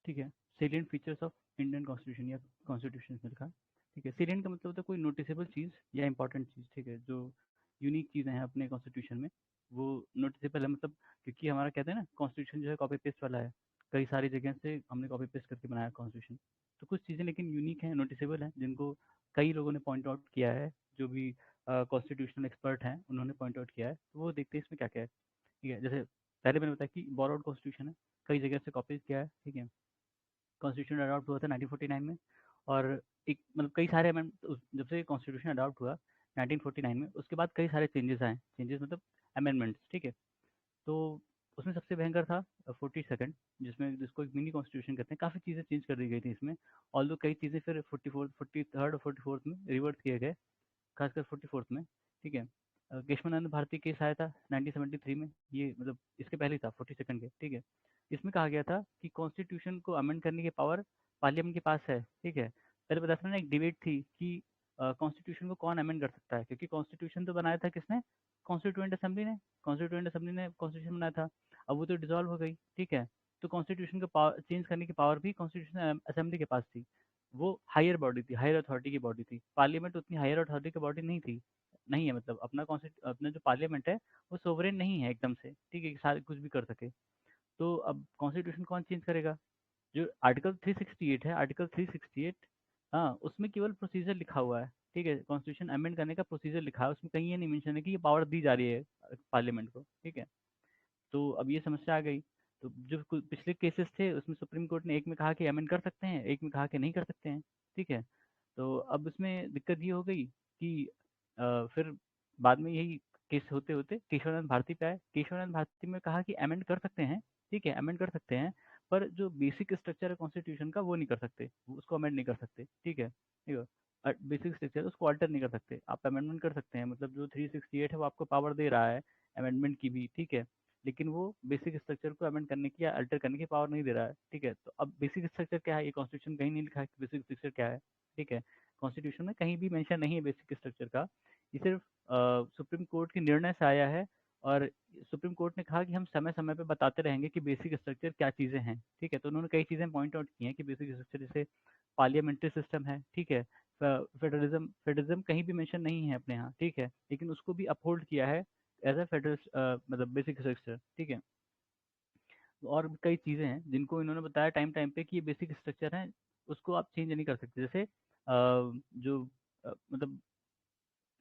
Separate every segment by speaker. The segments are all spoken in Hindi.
Speaker 1: ठीक है। Salient features of Indian constitution या कॉन्स्टिट्यूशन में लिखा। ठीक है, सेलिएंट का मतलब होता है कोई नोटिसेबल चीज़ या इंपॉर्टेंट चीज़, ठीक है, जो यूनिक चीज़ें हैं अपने कॉन्स्टिट्यूशन में, वो नोटिसेबल है। मतलब क्योंकि हमारा कहते हैं ना कॉन्स्टिट्यूशन जो है कॉपी पेस्ट वाला है, कई सारी जगह से हमने कॉपी पेस्ट करके बनाया कॉन्स्टिट्यूशन। तो कुछ चीज़ें लेकिन यूनिक हैं, नोटिसेबल हैं, जिनको कई लोगों ने पॉइंट आउट किया है, जो भी कॉन्स्टिट्यूशनल एक्सपर्ट हैं उन्होंने पॉइंट आउट किया है। तो वो देखते हैं इसमें क्या क्या है। ठीक है, जैसे पहले मैंने बताया कि बोरोड कॉन्स्टिट्यूशन है, कई जगह से कॉपी किया है। ठीक है, कॉन्स्टिट्यूशन अडॉप्ट हुआ था 1949 में, और एक मतलब कई सारे अमेंड जब से कॉन्स्टिट्यूशन अडॉप्ट हुआ 1949 में, उसके बाद कई सारे चेंजेस आए, चेंजेस मतलब अमेंडमेंट्स। ठीक है, तो उसमें सबसे भयंकर था 42nd, जिसमें जिसको एक मिनी कॉन्स्टिट्यूशन कहते हैं। काफ़ी चीज़ें चेंज कर दी गई थी इसमें, ऑल्दो कई चीज़ें फिर 43rd और 44th में रिवर्ट किए गए, खासकर 44th में। ठीक है, केशवानंद भारती केस आया था 1973 में, ये मतलब इसके पहले ही था 42nd के। ठीक है, इसमें कहा गया था कि कॉन्स्टिट्यूशन को अमेंड करने की पावर पार्लियामेंट के पास है। ठीक है, पहले पता था ना, एक डिबेट थी कि कॉन्स्टिट्यूशन को कौन अमेंड कर सकता है, क्योंकि कॉन्स्टिट्यूशन तो बनाया था किसने, कॉन्स्टिट्यूएंट असेंबली ने। कॉन्स्टिट्यूएंट असेंबली ने कॉन्स्टिट्यूशन बनाया था, अब वो तो डिसॉल्व हो गई। ठीक है, तो कॉन्स्टिट्यूशन को पावर चेंज करने की पावर भी कॉन्स्टिट्यूशन असेंबली के पास थी। वो हायर बॉडी थी, हायर अथॉरिटी की बॉडी थी। पार्लियामेंट उतनी हायर अथॉरिटी की बॉडी नहीं थी, नहीं है, मतलब अपना कॉन्स्टिट्यू अपना जो पार्लियामेंट है वो सोवरेन नहीं है एकदम से। ठीक है, कि सारे कुछ भी कर सके। तो अब कॉन्स्टिट्यूशन कौन चेंज करेगा? जो आर्टिकल 368 है, आर्टिकल 368, हाँ, उसमें केवल प्रोसीजर लिखा हुआ है। ठीक है, कॉन्स्टिट्यूशन अमेंड करने का प्रोसीजर लिखा है, उसमें कहीं ये नहीं मेंशन है कि ये पावर दी जा रही है पार्लियामेंट को। ठीक है, तो अब ये समस्या आ गई। तो जो पिछले केसेस थे उसमें सुप्रीम कोर्ट ने एक में कहा कि अमेंड कर सकते हैं, एक में कहा कि नहीं कर सकते हैं। ठीक है, तो अब इसमें दिक्कत ये हो गई कि फिर बाद में यही केस होते होते केशवानंद भारती पे आए। केशवानंद भारती में कहा कि अमेंड कर सकते हैं। ठीक है, अमेंड कर सकते हैं, पर जो बेसिक स्ट्रक्चर है कॉन्स्टिट्यूशन का वो नहीं कर सकते, उसको अमेंड नहीं कर सकते। ठीक है, ठीक है, बेसिक स्ट्रक्चर उसको अल्टर नहीं कर सकते। आप अमेंडमेंट कर सकते हैं, मतलब जो 368 है वो आपको पावर दे रहा है अमेंडमेंट की भी। ठीक है, लेकिन वो बेसिक स्ट्रक्चर को अमेंड करने की या अल्टर करने की पावर नहीं दे रहा है। ठीक है, तो अब बेसिक स्ट्रक्चर क्या है, ये कॉन्स्टिट्यूशन कहीं नहीं लिखा है कि बेसिक स्ट्रक्चर क्या है। ठीक है, कॉन्स्टिट्यूशन में कहीं भी मेंशन नहीं है बेसिक स्ट्रक्चर का। ये सिर्फ सुप्रीम कोर्ट के निर्णय से आया है, और सुप्रीम कोर्ट ने कहा कि हम समय समय पे बताते रहेंगे कि बेसिक स्ट्रक्चर क्या चीज़ें हैं। ठीक है, तो उन्होंने कई चीज़ें पॉइंट आउट की हैं कि बेसिक स्ट्रक्चर जैसे पार्लियामेंट्री सिस्टम है। ठीक है, फेडरलिज्म, फेडरलिज्म कहीं भी मेंशन नहीं है अपने यहाँ। ठीक है, लेकिन उसको भी अपहोल्ड किया है एज अ फेडरल, मतलब बेसिक स्ट्रक्चर। ठीक है, और भी कई चीज़ें हैं जिनको इन्होंने बताया टाइम टाइम पे कि ये बेसिक स्ट्रक्चर हैं, उसको आप चेंज नहीं कर सकते। जैसे जो मतलब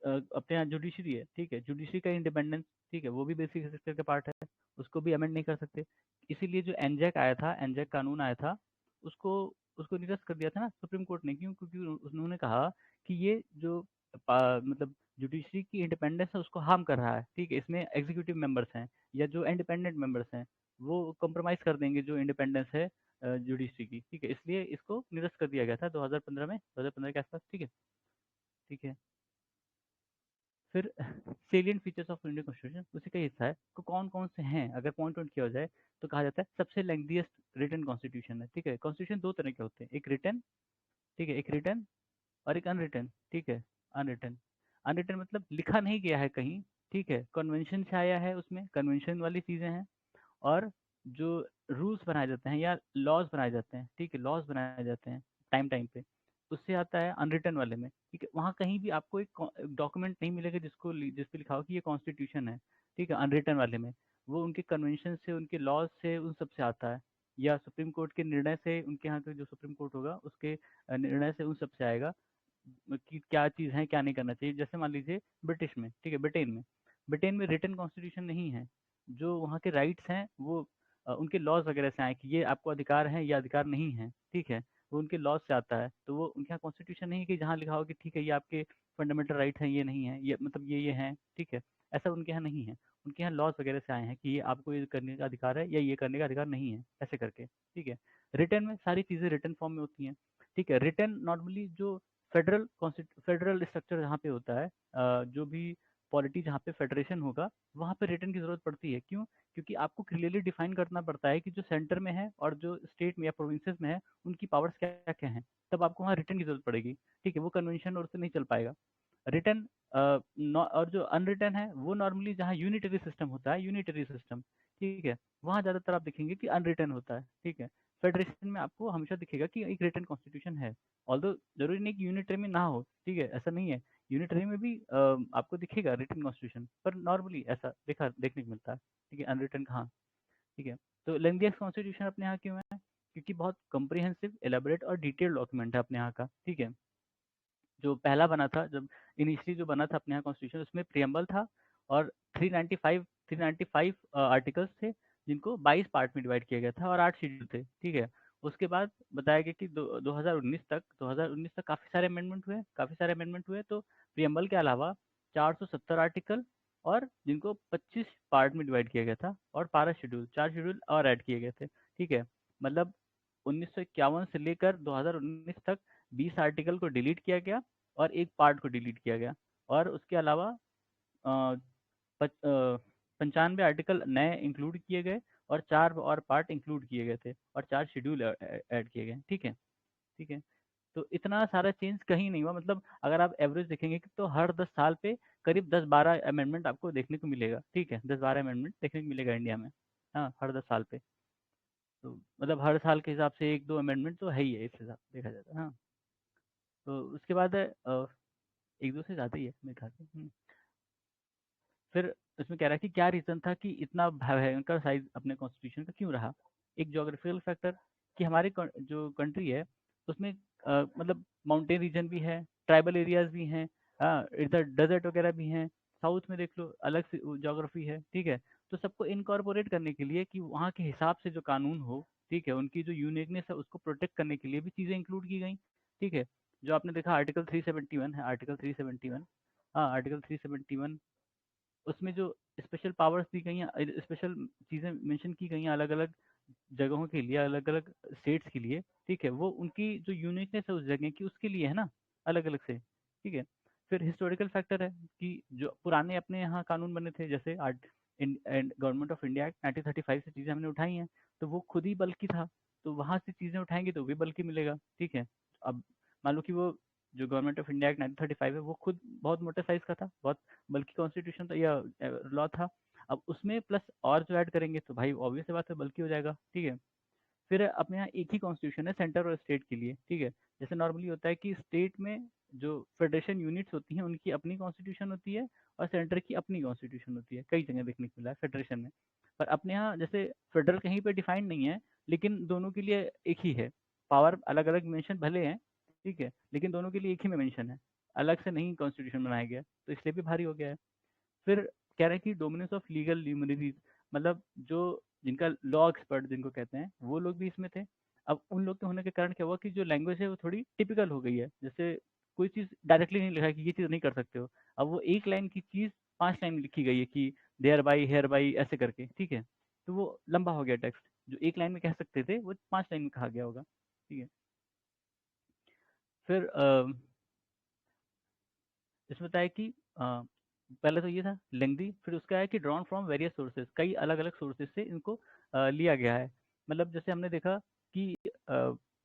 Speaker 1: अपने यहाँ जुडिशरी है। ठीक है, जुडिशरी का इंडिपेंडेंस, ठीक है, वो भी बेसिक स्ट्रक्चर का पार्ट है, उसको भी अमेंड नहीं कर सकते। इसीलिए जो एनजैक आया था, एनजैक कानून आया था, उसको उसको निरस्त कर दिया था ना सुप्रीम कोर्ट ने। क्यों? क्योंकि उन्होंने कहा कि ये जो मतलब जुडिशरी की इंडिपेंडेंस है उसको हार्म कर रहा है। ठीक है, इसमें एग्जीक्यूटिव मेंबर्स हैं या जो इंडिपेंडेंट मेंबर्स हैं, वो कॉम्प्रोमाइज़ कर देंगे जो इंडिपेंडेंस है जुडिशरी की। ठीक है, इसलिए इसको निरस्त कर दिया गया था 2015 में, 2015 के आसपास। ठीक है, ठीक है, फिर salient features of Indian constitution उसी का हिस्सा है। तो कौन कौन से हैं, अगर पॉइंट आउट किया जाए तो कहा जाता है सबसे लेंथीएस्ट रिटन कॉन्स्टिट्यूशन है। ठीक है, कॉन्स्टिट्यूशन दो तरह के होते हैं, एक रिटन, ठीक है, एक रिटन और एक अनरिटन। ठीक है, अनरिटन, अनरिटन मतलब लिखा नहीं गया है कहीं। ठीक है, कन्वेंशन से आया है, उसमें कन्वेंशन वाली चीज़ें हैं, और जो रूल्स बनाए जाते हैं या लॉज बनाए जाते हैं, ठीक है, लॉज बनाए जाते हैं टाइम टाइम पे, उससे आता है अनरिटन वाले में। ठीक है, वहाँ कहीं भी आपको एक डॉक्यूमेंट नहीं मिलेगा जिस पे लिखा हो कि ये कॉन्स्टिट्यूशन है। ठीक है, अनरिटन वाले में वो उनके कन्वेंशन से, उनके लॉज से, उन सब से आता है, या सुप्रीम कोर्ट के निर्णय से, उनके यहाँ का जो सुप्रीम कोर्ट होगा उसके निर्णय से, उन सब से आएगा कि क्या चीज़ है, क्या नहीं करना चाहिए। जैसे मान लीजिए ब्रिटिश में, ठीक है, ब्रिटेन में रिटन कॉन्स्टिट्यूशन नहीं है। जो वहाँ के राइट्स हैं वो उनके लॉज वगैरह से आए कि ये आपको अधिकार है, ये अधिकार नहीं है। ठीक है, वो उनके लॉज से आता है। तो वो उनके यहाँ कॉन्स्टिट्यूशन नहीं है कि जहाँ लिखा हो कि ठीक है ये आपके फंडामेंटल राइट हैं, ये नहीं है, ये मतलब ये हैं। ठीक है, ऐसा उनके यहाँ नहीं है। उनके यहाँ लॉज वगैरह से आए हैं कि ये आपको ये करने का अधिकार है या ये करने का अधिकार नहीं है, ऐसे करके। ठीक है, रिटर्न में सारी चीज़ें रिटर्न फॉर्म में होती हैं। ठीक है, रिटर्न नॉर्मली जो फेडरल स्ट्रक्चर जहाँ पे होता है, जो भी पॉलिटी जहाँ पे फेडरेशन होगा, वहाँ पे रिटर्न की ज़रूरत पड़ती है। क्यों? क्योंकि आपको क्लियरली डिफाइन करना पड़ता है कि जो सेंटर में है और जो स्टेट में या प्रोविंसेस में है उनकी पावर्स क्या क्या हैं, तब आपको वहाँ रिटर्न की ज़रूरत पड़ेगी। ठीक है, वो कन्वेंशन और उससे नहीं चल पाएगा। रिटर्न और जो अनरिटन है वो नॉर्मली जहाँ यूनिटरी सिस्टम होता है, यूनिटरी सिस्टम, ठीक है, वहाँ ज़्यादातर आप देखेंगे कि अनरिटन होता है, ठीक है। फेडरेशन में आपको हमेशा दिखेगा कि एक रिटन कॉन्स्टिट्यूशन है, ऑल्दो जरूरी नहीं कि यूनिटरी में ना हो, ठीक है, ऐसा नहीं है। यूनिटरी में भी आपको दिखेगा रिटन कॉन्स्टिट्यूशन, पर नॉर्मली ऐसा देखने को मिलता है, ठीक है, अनरिटन कहाँ, ठीक है। तो लेंथीएस्ट कॉन्स्टिट्यूशन अपने यहाँ क्यों है? क्योंकि बहुत कॉम्प्रिहेंसिव, एलाबोरेट और डिटेल्ड डॉक्यूमेंट है अपने यहाँ का, ठीक है। जो पहला बना था, जब इनिशियली जो बना था अपने यहाँ कॉन्स्टिट्यूशन, उसमें प्रियम्बल था और 395 आर्टिकल्स थे, जिनको 22 पार्ट में डिवाइड किया गया था और 8 शेड्यूल थे, ठीक है। उसके बाद बताया गया कि 2019 तक काफ़ी सारे अमेंडमेंट हुए, तो प्रियम्बल के अलावा 470 आर्टिकल और जिनको 25 पार्ट में डिवाइड किया गया था, और 4 शेड्यूल और ऐड किए गए थे, ठीक है। मतलब 1951 से लेकर 2019 तक 20 आर्टिकल को डिलीट किया गया और एक पार्ट को डिलीट किया गया, और उसके अलावा 95 आर्टिकल नए इंक्लूड किए गए और 4 और पार्ट इंक्लूड किए गए थे और 4 शेड्यूल ऐड किए गए, ठीक है, ठीक है। तो इतना सारा चेंज कहीं नहीं हुआ, मतलब अगर आप एवरेज देखेंगे कि तो हर 10 साल पे करीब 10-12 अमेंडमेंट आपको देखने को मिलेगा, ठीक है, 10-12 अमेंडमेंट देखने को मिलेगा इंडिया में, हाँ, हर 10 साल पे। तो मतलब हर साल के हिसाब से 1-2 अमेंडमेंट तो है ही है, इस हिसाब से देखा जाता है, हाँ। तो उसके बाद है 1-2 से ज़्यादा ही है मेरे ख्याल से। फिर इसमें कह रहा है कि क्या रीज़न था कि इतना भयंकर साइज़ अपने कॉन्स्टिट्यूशन का क्यों रहा? एक ज्योग्राफिकल फैक्टर, कि हमारे जो कंट्री है उसमें मतलब माउंटेन रीजन भी है, ट्राइबल एरियाज़ भी हैं, इधर डेज़र्ट वगैरह भी हैं, साउथ में देख लो अलग से ज्योग्राफी है, ठीक है? तो सबको इनकॉर्पोरेट करने के लिए कि वहाँ के हिसाब से जो कानून हो, ठीक है? उनकी जो यूनिकनेस है उसको प्रोटेक्ट करने के लिए भी चीज़ें इंक्लूड की गई, ठीक है? जो आपने देखा आर्टिकल 371 है, आर्टिकल 371, हाँ, आर्टिकल 371, उसमें जो स्पेशल पावर्स दी गई हैं, स्पेशल चीज़ें मेंशन की गई हैं अलग-अलग जगहों के लिए, अलग-अलग स्टेट्स के लिए, ठीक है? वो उनकी जो यूनिकनेस है उस जगह की, उसके लिए है ना, अलग-अलग से, ठीक है? फिर हिस्टोरिकल फैक्टर है कि जो पुराने अपने यहाँ कानून बने थे, जैसे गवर्नमेंट ऑफ इंडिया एक्ट 1935 से चीज़ें हमने उठाई हैं, तो वो खुद ही बल्कि था, तो वहाँ से चीज़ें उठाएँगे तो भी बल्कि मिलेगा, ठीक है? अब मान लो कि वो जो गवर्नमेंट ऑफ इंडिया एक्ट 1935 है, वो खुद बहुत मोटे साइज़ का था, बहुत बल्कि कॉन्स्टिट्यूशन था या लॉ था। अब उसमें प्लस और जो ऐड करेंगे तो भाई ऑब्वियस सी बात है बल्कि हो जाएगा, ठीक है। फिर अपने यहाँ एक ही कॉन्स्टिट्यूशन है सेंटर और स्टेट के लिए, ठीक है। जैसे नॉर्मली होता है कि स्टेट में जो फेडरेशन यूनिट्स होती हैं उनकी अपनी कॉन्स्टिट्यूशन होती है और सेंटर की अपनी कॉन्स्टिट्यूशन होती है, कई जगह देखने को मिला है फेडरेशन में। पर अपने यहाँ जैसे फेडरल कहीं पे डिफाइंड नहीं है, लेकिन दोनों के लिए एक ही है, पावर अलग अलग मेंशन भले हैं, ठीक है, लेकिन दोनों के लिए एक ही में मेंशन है, अलग से नहीं कॉन्स्टिट्यूशन बनाया गया, तो इसलिए भी भारी हो गया है। फिर कह रहे हैं कि डोमिनेंस ऑफ लीगल ल्यूमिनरीज, मतलब जो जिनका लॉ एक्सपर्ट जिनको कहते हैं वो लोग भी इसमें थे। अब उन लोग के होने के कारण क्या हुआ कि जो लैंग्वेज है वो थोड़ी टिपिकल हो गई है, जैसे कोई चीज़ डायरेक्टली नहीं लिखा है कि ये चीज़ नहीं कर सकते हो, अब वो एक लाइन की चीज़ 5 लाइन में लिखी गई है कि देयर बाई हेयर बाई ऐसे करके, ठीक है, तो वो लंबा हो गया टेक्स्ट, जो एक लाइन में कह सकते थे वो 5 लाइन में कहा गया होगा, ठीक है। फिर इसमें बताया कि पहले तो ये था लेंथी, फिर उसका है कि ड्रॉन फ्रॉम वेरियस सोर्सेज, कई अलग अलग सोर्सेज से इनको लिया गया है। मतलब जैसे हमने देखा कि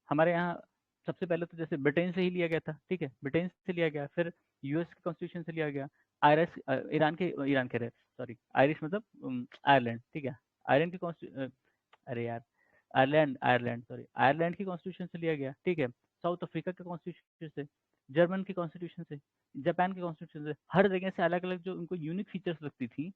Speaker 1: हमारे यहाँ सबसे पहले तो जैसे ब्रिटेन से ही लिया गया था, ठीक है, ब्रिटेन से लिया गया, फिर यूएस के कॉन्स्टिट्यूशन से लिया गया, आयरस ईरान के रहे, सॉरी, आयरिश मतलब आयरलैंड, ठीक है, आयरलैंड की अरे यार, आयरलैंड आयरलैंड सॉरी, आयरलैंड की कॉन्स्टिट्यूशन से लिया गया, ठीक है, साउथ अफ्रीका के कॉन्स्टिट्यूशन से, जर्मन की कॉन्स्टिट्यूशन से, जापान के कॉन्स्टिट्यूशन से, हर जगह से अलग अलग जो उनको यूनिक फीचर्स लगती थी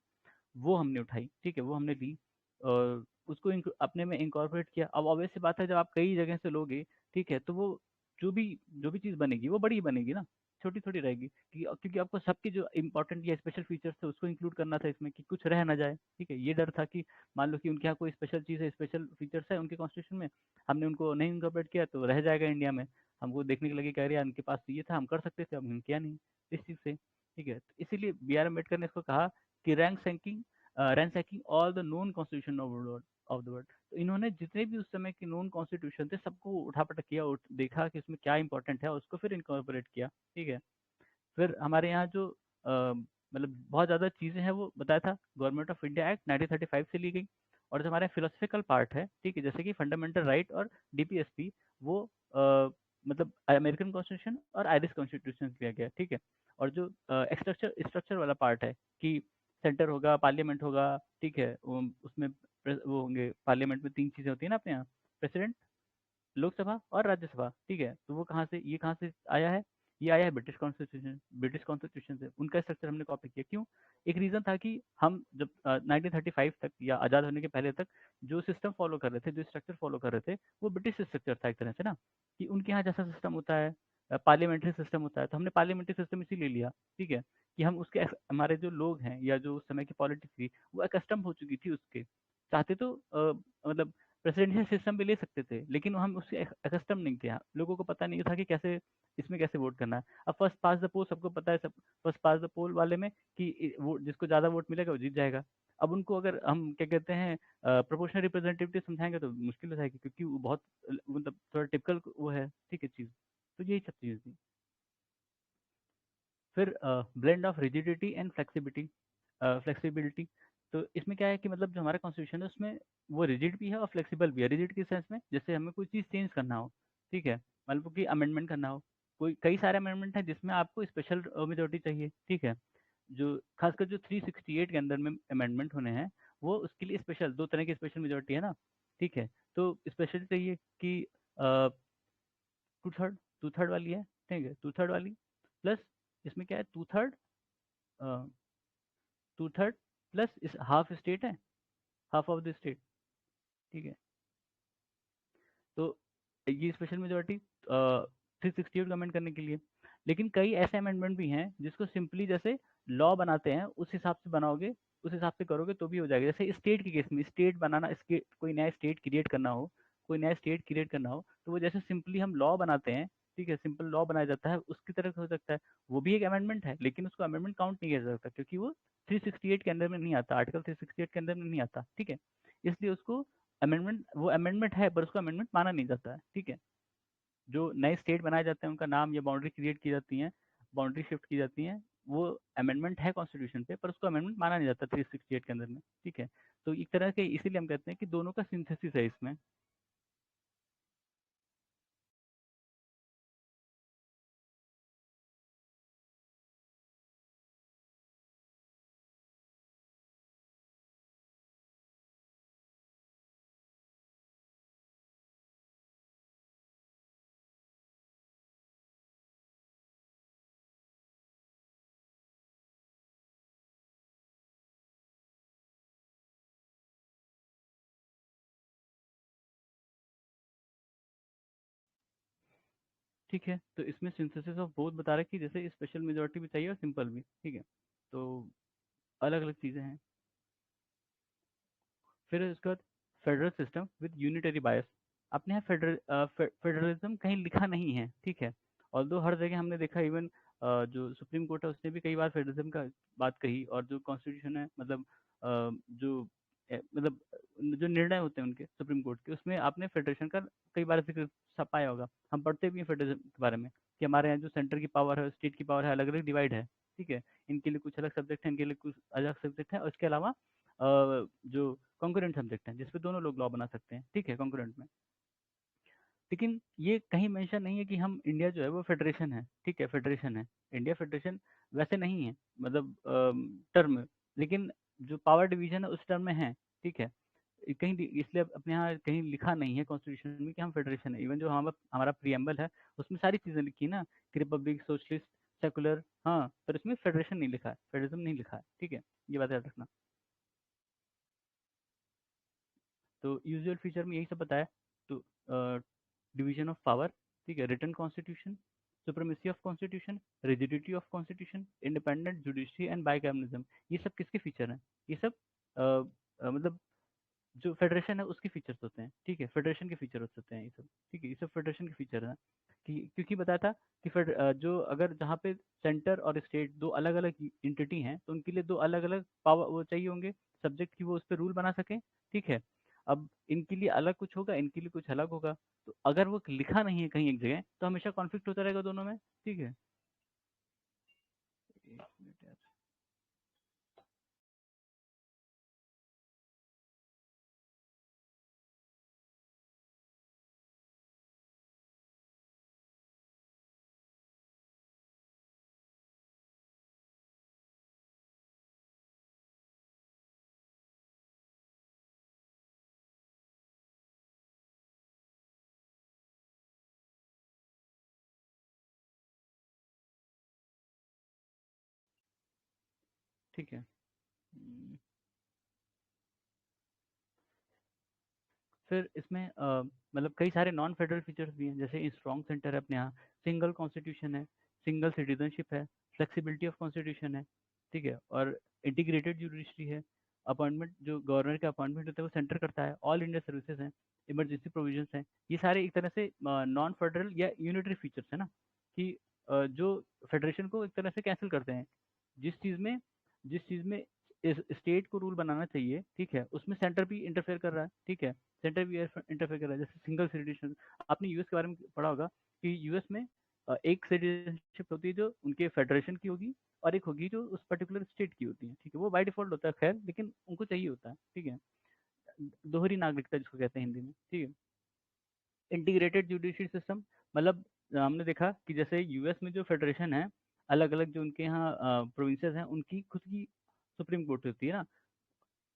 Speaker 1: वो हमने उठाई, ठीक है, वो हमने ली और उसको अपने में इंकॉर्पोरेट किया। अब ऑब्वियस सी बात है जब आप कई जगह से लोगे, ठीक है, तो वो जो भी चीज़ बनेगी वो बड़ी ही बनेगी ना, छोटी थोड़ी रहेगी, क्योंकि आपको सबके जो इंपॉर्टेंट या स्पेशल फीचर्स थे उसको इंक्लूड करना था इसमें कि कुछ रह ना जाए, ठीक है। ये डर था कि मान लो कि उनके यहाँ कोई स्पेशल चीज़ है, स्पेशल फीचर्स है उनके कॉन्स्टिट्यूशन में, हमने उनको नहीं इंकॉर्पोरेट किया तो रह जाएगा इंडिया में, हमको देखने के लगे कह रहे यार उनके पास तो ये था, हम कर सकते थे, अब हम किया नहीं इस चीज़ से, ठीक है। तो इसीलिए बी आर अम्बेडकर ने इसको कहा कि ransacking all the known constitution of the world. तो इन्होंने जितने भी उस समय के नोन कॉन्स्टिट्यूशन थे सबको उठापटक किया और देखा कि उसमें क्या इंपॉर्टेंट है और उसको फिर इनकॉर्पोरेट किया, ठीक है। फिर हमारे यहाँ जो मतलब बहुत ज़्यादा चीज़ें हैं वो बताया था, गवर्नमेंट ऑफ इंडिया एक्ट 1935 से ली गई, और जो हमारा फिलोसफिकल पार्ट है, ठीक है, जैसे कि फंडामेंटल राइट और डीपीएसपी, वो मतलब अमेरिकन कॉन्स्टिट्यूशन और आयरिश कॉन्स्टिट्यूशन लिया गया, ठीक है। और जो स्ट्रक्चर स्ट्रक्चर वाला पार्ट है कि सेंटर होगा, पार्लियामेंट होगा, ठीक है, उसमें वो होंगे, पार्लियामेंट में 3 चीज़ें होती है ना अपने यहाँ, प्रेसिडेंट, लोकसभा और राज्यसभा, ठीक है। तो वो कहाँ से आया है? ये आया है ब्रिटिश कॉन्स्टिट्यूशन से। उनका स्ट्रक्चर हमने कॉपी किया। क्यों? एक रीज़न था कि हम जब 1935 तक या आज़ाद होने के पहले तक जो सिस्टम फॉलो कर रहे थे, जो स्ट्रक्चर फॉलो कर रहे थे, वो ब्रिटिश स्ट्रक्चर था एक तरह से ना, कि उनके यहाँ जैसा सिस्टम होता है, पार्लियामेंट्री सिस्टम होता है, तो हमने पार्लियामेंट्री सिस्टम इसीलिए लिया, ठीक है, कि हम उसके हमारे जो लोग हैं या जो उस समय की पॉलिटिक्स थी, वो अकस्टम हो चुकी थी उसके। चाहते तो मतलब प्रेसिडेंशियल सिस्टम भी ले सकते थे, लेकिन हम उससे अकस्टम नहीं थे। लोगों को पता नहीं था कि कैसे इसमें कैसे वोट करना है। अब फर्स्ट पास द पोल सबको पता है, सब फर्स्ट पास द पोल वाले में कि वो जिसको ज़्यादा वोट मिलेगा वो जीत जाएगा। अब उनको अगर हम क्या कहते हैं प्रोपोर्शनल रिप्रेजेंटेटिव समझाएंगे तो मुश्किल हो जाएगी, क्योंकि वो बहुत मतलब थोड़ा टिपिकल वो है, ठीक है चीज़। तो यही सब चीज़ थी। फिर blend of rigidity and flexibility, flexibility. तो इसमें क्या है कि मतलब जो हमारा कॉन्स्टिट्यूशन है उसमें वो रिजिड भी है और फ्लेक्सिबल भी है। रिजिड किस सेंस में? जैसे हमें कोई चीज़ चेंज करना हो, ठीक है, मतलब कि अमेंडमेंट करना हो, कोई कई सारे अमेंडमेंट है जिसमें आपको स्पेशल मेजोरिटी चाहिए, ठीक है। जो खासकर जो 368 के अंदर में अमेंडमेंट होने हैं, वो उसके लिए स्पेशल 2 तरह की स्पेशल मेजोरिटी है ना, ठीक है। तो स्पेशल चाहिए कि टू थर्ड, टू थर्ड वाली है, ठीक है, टू थर्ड वाली प्लस इसमें क्या है, टू थर्ड प्लस इस हाफ स्टेट है, हाफ ऑफ द स्टेट, ठीक है। तो ये स्पेशल मेजोरिटी 368 को अमेंड करने के लिए। लेकिन कई ऐसे अमेंडमेंट भी हैं जिसको सिंपली जैसे लॉ बनाते हैं उस हिसाब से बनाओगे, उस हिसाब से करोगे तो भी हो जाएगा। जैसे स्टेट के केस में, स्टेट बनाना, इसके कोई नया स्टेट क्रिएट करना हो, कोई नया स्टेट क्रिएट करना हो, तो वो जैसे सिंपली हम लॉ बनाते हैं, ठीक है, सिंपल लॉ बनाया जाता है, उसकी तरह से हो सकता है। वो भी एक अमेंडमेंट है, लेकिन उसको अमेंडमेंट काउंट नहीं किया जा सकता, क्योंकि वो 368 के अंदर में नहीं आता, आर्टिकल 368 के अंदर में नहीं आता, ठीक है। इसलिए उसको अमेंडमेंट, वो अमेंडमेंट है पर उसको अमेंडमेंट माना नहीं जाता है, ठीक है। जो नए स्टेट बनाए जाते हैं उनका नाम या बाउंड्री क्रिएट की जाती हैं, बाउंड्री शिफ्ट की जाती हैं, वो अमेंडमेंट है कॉन्स्टिट्यूशन पे, पर उसको अमेंडमेंट माना नहीं जाता 368 के अंदर में, ठीक है। तो एक तरह के इसीलिए हम कहते हैं कि दोनों का सिंथेसिस है इसमें। ठीक है, तो इसमें सिंथेसिस ऑफ बोथ बता रहा है कि जैसे स्पेशल मेजोरिटी भी चाहिए और सिंपल भी, ठीक है। तो अलग अलग चीज़ें हैं। फिर उसके बाद फेडरल सिस्टम विद यूनिटरी बायस। अपने यहाँ फेडरलिज्म कहीं लिखा नहीं है, ठीक है। और दो हर जगह हमने देखा, इवन जो सुप्रीम कोर्ट है उसने भी कई बार फेडरलिज्म का बात कही, और जो कॉन्स्टिट्यूशन है मतलब जो मतलब जो निर्णय होते हैं उनके सुप्रीम कोर्ट के, उसमें आपने फेडरेशन का कई बार जिक्र पाया होगा। हम पढ़ते भी हैं फेडरलिज्म के बारे में कि हमारे यहाँ जो सेंटर की पावर है, स्टेट की पावर है, अलग अलग डिवाइड है, ठीक है। इनके लिए कुछ अलग सब्जेक्ट है, इनके लिए कुछ अलग सब्जेक्ट है, और इसके अलावा जो कॉन्करेंट सब्जेक्ट हैं जिसपे दोनों लोग लॉ बना सकते हैं, ठीक है, कॉन्करेंट में। लेकिन ये कहीं मेंशन नहीं है कि हम इंडिया जो है वो फेडरेशन है, ठीक है, फेडरेशन है। इंडिया फेडरेशन वैसे नहीं है, मतलब टर्म, लेकिन जो पावर डिवीजन है उस टर्म में है, ठीक है। इसलिए अपने यहाँ कहीं लिखा नहीं है कॉन्स्टिट्यूशन में कि हम फेडरेशन है। इवन जो हमारा हमारा प्रीएम्बल है उसमें सारी चीज़ें लिखी है ना, कि रिपब्लिक, सोशलिस्ट, सेकुलर, हाँ, पर इसमें फेडरेशन नहीं लिखा है, फेडरलिज्म नहीं लिखा है, ठीक है। ये बात याद रखना। तो यूजुअल फीचर में यही सब बताया। तो डिवीजन ऑफ पावर, ठीक है, written constitution, supremacy of constitution, rigidity of constitution, independent judiciary and bicameralism, ये सब किसके फीचर हैं? ये सब मतलब जो फेडरेशन है उसके फीचर्स होते हैं, ठीक है, फेडरेशन के फीचर होते हैं ये सब, ठीक है, ये सब फेडरेशन के फीचर हैं। कि क्योंकि बताया था कि जो अगर जहाँ पे सेंटर और स्टेट दो अलग अलग इंटिटी हैं, तो उनके लिए दो अलग अलग पावर वो चाहिए होंगे, सब्जेक्ट की वो उस पर रूल बना सकें, ठीक है। अब इनके लिए अलग कुछ होगा, इनके लिए कुछ अलग होगा। तो अगर वो लिखा नहीं है कहीं एक जगह, तो हमेशा कॉन्फ्लिक्ट होता रहेगा दोनों में, ठीक है। एक मिनट यार। ठीक है। फिर इसमें मतलब कई सारे नॉन फेडरल फीचर्स भी हैं, जैसे स्ट्रॉन्ग सेंटर है अपने यहाँ, सिंगल कॉन्स्टिट्यूशन है, सिंगल सिटीजनशिप है, फ्लेक्सिबिलिटी ऑफ कॉन्स्टिट्यूशन है, ठीक है, और इंटीग्रेटेड जुडिशरी है, अपॉइंटमेंट जो गवर्नर का अपॉइंटमेंट होता है वो सेंटर करता है, ऑल इंडिया सर्विसेज हैं, इमरजेंसी प्रोविजंस हैं। ये सारे एक तरह से नॉन फेडरल या यूनिटरी फीचर्स है ना, कि जो फेडरेशन को एक तरह से कैंसिल करते हैं। जिस चीज़ में जिस चीज़ में इस स्टेट को रूल बनाना चाहिए, ठीक है, उसमें सेंटर भी इंटरफेयर कर रहा है, ठीक है, सेंटर भी इंटरफेयर कर रहा है। जैसे सिंगल सिटीजन, आपने यूएस के बारे में पढ़ा होगा कि यूएस में एक सिटीजनशिप होती है जो उनके फेडरेशन की होगी, और एक होगी जो उस पर्टिकुलर स्टेट की होती है, ठीक है, वो बाय डिफॉल्ट होता है खैर, लेकिन उनको चाहिए होता है, ठीक है, दोहरी नागरिकता जिसको कहते हैं हिंदी में, ठीक है। इंटीग्रेटेड जुडिशरी सिस्टम, मतलब हमने देखा कि जैसे यूएस में जो फेडरेशन है, अलग अलग जो उनके यहाँ प्रोविंसेस हैं, उनकी खुद की सुप्रीम कोर्ट होती है ना।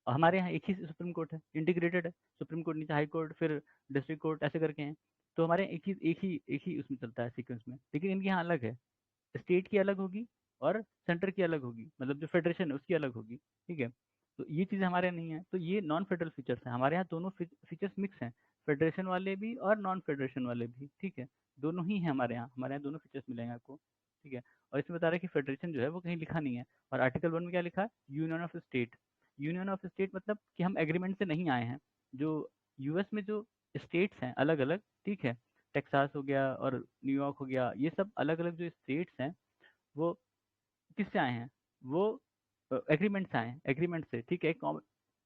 Speaker 1: हमारे यहाँ एक ही सुप्रीम कोर्ट है, इंटीग्रेटेड है, सुप्रीम कोर्ट नीचे हाई कोर्ट, फिर डिस्ट्रिक्ट कोर्ट, ऐसे करके हैं। तो हमारे यहाँ एक ही उसमें चलता है सीक्वेंस में, लेकिन इनके यहाँ अलग है, स्टेट की अलग होगी और सेंटर की अलग होगी, मतलब जो फेडरेशन है उसकी अलग होगी, ठीक है। तो ये चीज़ें हमारे यहाँ नहीं है, तो ये नॉन फेडरल फीचर्स हैं, हमारे यहाँ दोनों फीचर्स मिक्स हैं, फेडरेशन वाले भी और नॉन फेडरेशन वाले भी, ठीक है, दोनों ही हैं हमारे यहाँ दोनों फीचर्स मिलेंगे आपको, ठीक है। और इसमें बता रहा है कि फेडरेशन जो है वो कहीं लिखा नहीं है, और आर्टिकल 1 में क्या लिखा है, union of state. Union of state मतलब कि हम एग्रीमेंट से नहीं आए हैं। जो यूएस में जो स्टेट्स हैं अलग अलग, ठीक है, टेक्सास हो गया और न्यूयॉर्क हो गया, ये सब अलग अलग जो स्टेट्स हैं, वो किससे आए हैं, वो एग्रीमेंट से आए हैं, एग्रीमेंट से, ठीक है।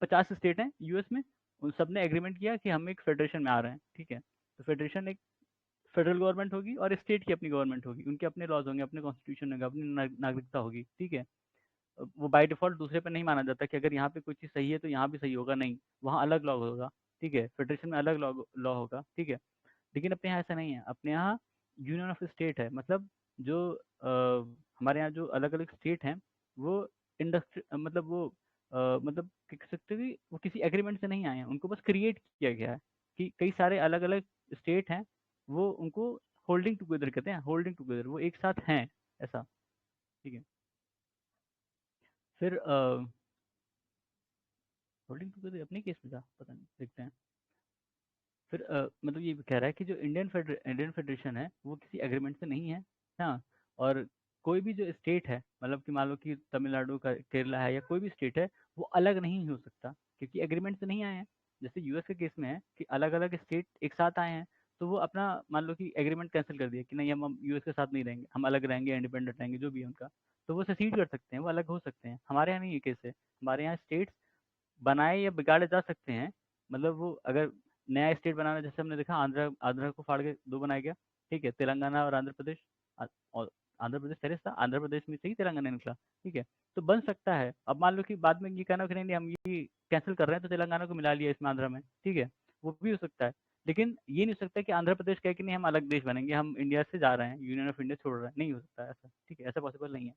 Speaker 1: 50 स्टेट हैं यूएस में, उन सब ने एग्रीमेंट किया कि हम एक फेडरेशन में आ रहे हैं, ठीक है। तो फेडरेशन एक फेडरल गवर्नमेंट होगी और स्टेट की अपनी गवर्नमेंट होगी, उनके अपने लॉज होंगे, अपने कॉन्स्टिट्यूशन होगा, अपनी नागरिकता होगी, ठीक है। वो बाय डिफ़ॉल्ट दूसरे पे नहीं माना जाता कि अगर यहाँ पे कोई चीज़ सही है तो यहाँ भी सही होगा, नहीं, वहाँ अलग लॉ होगा, ठीक है, फेडरेशन में अलग लॉ लॉ होगा, ठीक है। लेकिन अपने यहाँ ऐसा नहीं है, अपने यहाँ यूनियन ऑफ स्टेट है, मतलब जो हमारे यहाँ जो अलग अलग स्टेट हैं, वो इंडस्ट्री मतलब वो मतलब कह सकते हो कि वो किसी एग्रीमेंट से नहीं आए हैं, उनको बस क्रिएट किया गया है कि कई सारे अलग अलग स्टेट हैं, वो उनको होल्डिंग टुगेदर कहते हैं, होल्डिंग टुगेदर, वो एक साथ हैं, ऐसा, ठीक है। फिर होल्डिंग टुगेदर अपने केस में था, पता नहीं, देखते हैं। फिर मतलब ये कह रहा है कि जो इंडियन फेडरेशन है वो किसी एग्रीमेंट से नहीं है, हाँ। और कोई भी जो स्टेट है, मतलब कि मान लो कि तमिलनाडु का केरला है या कोई भी स्टेट है, वो अलग नहीं हो सकता, क्योंकि एग्रीमेंट से नहीं आए हैं। जैसे यूएस के केस में है कि अलग अलग स्टेट एक साथ आए हैं, तो वो अपना मान लो कि एग्रीमेंट कैंसिल कर दिया कि नहीं, हम यूएस के साथ नहीं रहेंगे, हम अलग रहेंगे, इंडिपेंडेंट रहेंगे, जो भी है उनका, तो वो सेसीड कर सकते हैं, वो अलग हो सकते हैं। हमारे यहाँ नहीं ये केस है, हमारे यहाँ स्टेट्स बनाए या बिगाड़े जा सकते हैं, मतलब वो अगर नया स्टेट बनाना, जैसे हमने देखा आंध्रा आंध्रा को फाड़ के दो बनाया गया, ठीक है, तेलंगाना और आंध्र प्रदेश, और आंध्र प्रदेश पहले था, आंध्र प्रदेश में से ही तेलंगाना निकला, ठीक है। तो बन सकता है, अब मान लो कि बाद में ये कहना कि नहीं नहीं, हम ये कैंसिल कर रहे हैं तो तेलंगाना को मिला लिया इसमें आंध्रा में, ठीक है, वो भी हो सकता है। लेकिन ये नहीं हो सकता कि आंध्र प्रदेश कहे कि नहीं हम अलग देश बनेंगे, हम इंडिया से जा रहे हैं, यूनियन ऑफ इंडिया छोड़ रहे हैं, नहीं हो सकता ऐसा, ठीक है, ऐसा पॉसिबल नहीं है।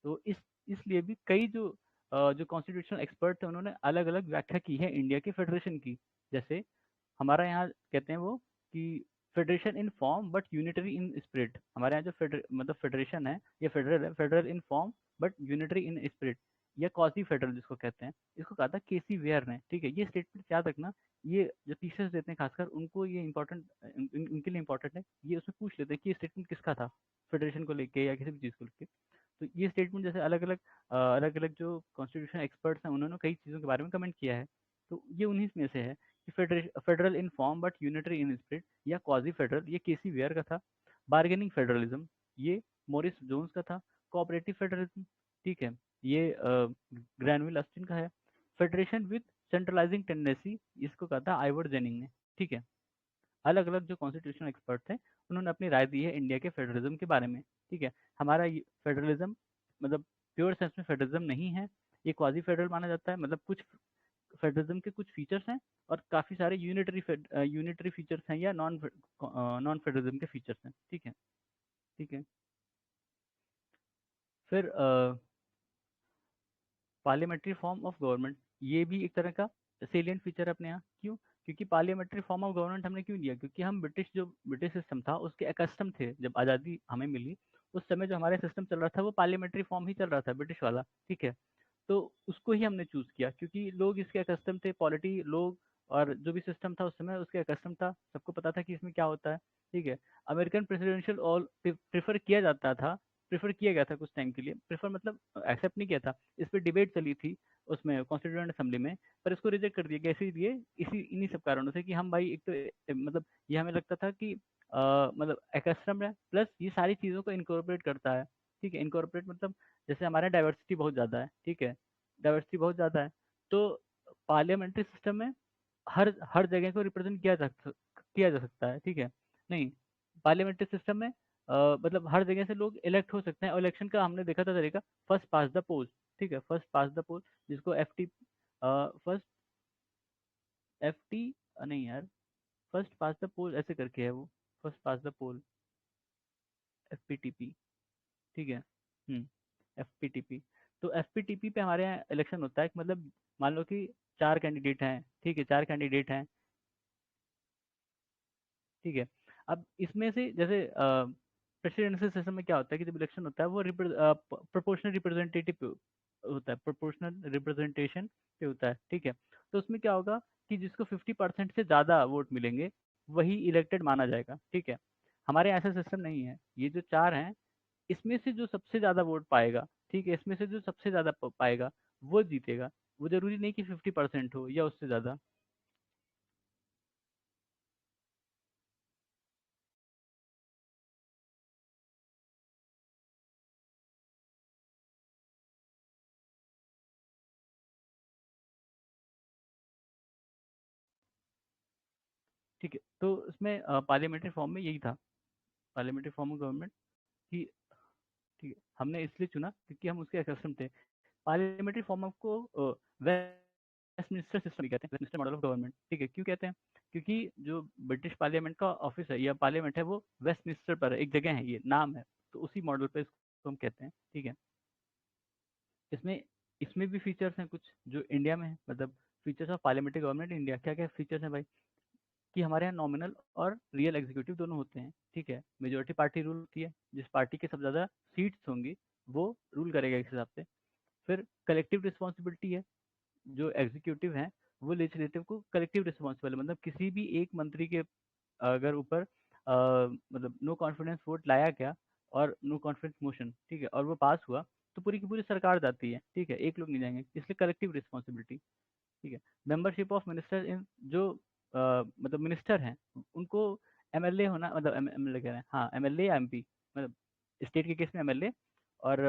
Speaker 1: तो इसलिए भी कई जो जो कॉन्स्टिट्यूशनल एक्सपर्ट थे, उन्होंने अलग अलग व्याख्या की है इंडिया के फेडरेशन की। जैसे हमारा यहाँ कहते हैं वो कि federation in form but unitary in spirit, हमारे यहाँ जो मतलब फेडरेशन है, ये फेडरल है, federal in form but unitary in spirit, या क्वासी फेडरल जिसको कहते हैं, इसको कहा था केसी वेयर ने, ठीक है। ये स्टेटमेंट याद रखना, ये जो टीचर्स देते हैं खासकर उनको ये इंपॉर्टेंट, उनके लिए इंपॉर्टेंट है, ये उसमें पूछ लेते हैं कि ये स्टेटमेंट किसका था, फेडरेशन को लेके या किसी भी चीज़ को लेके। तो ये स्टेटमेंट जैसे अलग अलग जो कॉन्स्टिट्यूशन एक्सपर्ट्स हैं, उन्होंने कई चीज़ों के बारे में कमेंट किया है, तो ये उन्हीं में से है कि federal in form but unitary in spirit, या क्वाजी फेडरल, ये केसी वेयर का था। बार्गेनिंग फेडरलिज्म, ये मॉरिस जोन्स का था। कोऑपरेटिव फेडरलिज्म, ठीक है, ये ग्रैनुअल अस्टिन का है। फेडरेशन विद सेंट्रलाइजिंग टेंडेंसी, इसको कहा था आइवर जेनिंग ने, ठीक है। अलग अलग जो कॉन्स्टिट्यूशनल एक्सपर्ट थे, उन्होंने अपनी राय दी है इंडिया के फेडरलिज्म के बारे में, ठीक है। हमारा फेडरलिज्म मतलब प्योर सेंस में फेडरलिज्म नहीं है, ये क्वाजी फेडरल माना जाता है, मतलब कुछ फेडरलिज्म के कुछ फीचर्स हैं और काफ़ी सारे यूनिटरी फीचर्स हैं, या नॉन फेडरलिज्म के फीचर्स हैं, ठीक है, ठीक है। फिर पार्लियामेंट्री फॉर्म ऑफ गवर्नमेंट, ये भी एक तरह का सेलियंट फीचर है अपने यहाँ, क्यों? क्योंकि पार्लियामेंट्री फॉर्म ऑफ गवर्नमेंट हमने क्यों लिया, क्योंकि हम ब्रिटिश सिस्टम था उसके अकस्टम थे, जब आज़ादी हमें मिली उस समय जो हमारा सिस्टम चल रहा था वो पार्लियामेंट्री फॉर्म ही चल रहा था, ब्रिटिश वाला, ठीक है। तो उसको ही हमने चूज़ किया क्योंकि लोग इसके अकस्टम थे, पॉलिटी लोग और जो भी सिस्टम था उस समय उसके अकस्टम था, सबको पता था कि इसमें क्या होता है, ठीक है। अमेरिकन प्रेसिडेंशियल ऑल प्रेफ़र किया जाता था, प्रेफ़र किया गया था कुछ टाइम के लिए, प्रेफ़र मतलब एक्सेप्ट नहीं किया था, इस पे डिबेट चली थी उसमें कॉन्स्टिट्यूएंट असेंबली में, पर इसको रिजेक्ट कर दिया गया इसीलिए इन्हीं सब कारणों से कि हम भाई एक तो मतलब ये हमें लगता था कि मतलब अकस्टम्ड है, प्लस ये सारी चीज़ों को इनकॉर्पोरेट करता है, ठीक है। इनकॉर्पोरेट मतलब जैसे हमारे यहाँ डाइवर्सिटी बहुत ज़्यादा है, ठीक है, डाइवर्सिटी बहुत ज़्यादा है, तो पार्लियामेंट्री सिस्टम में हर हर जगह को रिप्रेजेंट किया जा सकता है, ठीक है। नहीं, पार्लियामेंट्री सिस्टम में मतलब हर जगह से लोग इलेक्ट हो सकते हैं और इलेक्शन का हमने देखा था तरीका फर्स्ट पास द पोल, ठीक है, फर्स्ट पास द पोल, जिसको फर्स्ट एफटी नहीं यार, फर्स्ट पास द पोल ऐसे करके है वो, first past the pole, FPTP, ठीक है। एफपीटीपी, तो एफपीटीपी पे हमारे यहाँ इलेक्शन होता है, मतलब मान लो कि 4 कैंडिडेट हैं, ठीक है, 4 कैंडिडेट हैं, ठीक है। अब इसमें से जैसे प्रेसिडेंशियल सिस्टम में क्या होता है कि जब इलेक्शन होता है वो प्रोपोर्शनल रिप्रेजेंटेटिव होता है, प्रोपोर्शनल रिप्रेजेंटेशन पे होता है, ठीक है। तो उसमें क्या होगा कि जिसको 50% से ज़्यादा वोट मिलेंगे वही इलेक्टेड माना जाएगा, ठीक है। हमारे यहाँ ऐसा सिस्टम नहीं है, ये जो 4 हैं इसमें से जो सबसे ज़्यादा वोट पाएगा, ठीक है, इसमें से जो सबसे ज़्यादा पाएगा वो जीतेगा, वो जरूरी नहीं कि 50% हो या उससे ज़्यादा। ठीक है, तो उसमें पार्लियामेंट्री फॉर्म में यही था, पार्लियामेंट्री फॉर्म ऑफ गवर्नमेंट कि ठीक है, हमने इसलिए चुना क्योंकि हम उसके अकस्टम थे। पार्लियामेंट्री फॉर्म ऑफ को वेस्टमिनिस्टर सिस्टम भी कहते हैं, वेस्टमिनिस्टर मॉडल ऑफ गवर्नमेंट, ठीक है। क्यों कहते हैं? क्योंकि जो ब्रिटिश पार्लियामेंट का ऑफिस है या पार्लियामेंट है वो वेस्टमिनिस्टर पर है, एक जगह है, ये नाम है, तो उसी मॉडल पे इसको हम कहते हैं, ठीक है। इसमें इसमें भी फीचर्स हैं कुछ जो इंडिया में है, मतलब features of parliamentary government India, क्या क्या फीचर्स हैं भाई? कि हमारे यहाँ नॉमिनल और रियल एग्जीक्यूटिव दोनों होते हैं, ठीक है। मेजोरिटी पार्टी रूल होती है, जिस पार्टी के सबसे ज़्यादा सीट्स होंगी वो रूल करेगा इस हिसाब से। फिर कलेक्टिव रिस्पॉन्सिबिलिटी है, जो एग्जीक्यूटिव है वो लेजिस्लेटिव को कलेक्टिव रिस्पॉन्सिबल है, मतलब किसी भी एक मंत्री के अगर ऊपर मतलब नो कॉन्फिडेंस वोट लाया गया और नो कॉन्फिडेंस मोशन, ठीक है, और वो पास हुआ तो पूरी की पूरी सरकार जाती है, ठीक है, एक लोग नहीं जाएंगे, इसलिए कलेक्टिव रिस्पॉन्सिबिलिटी, ठीक है। मेंबरशिप ऑफ मिनिस्टर इन जो मतलब मिनिस्टर हैं उनको एमएलए होना, मतलब एमएलए कह रहे हैं, हाँ एमएलए या एमपी, मतलब स्टेट के केस में एमएलए और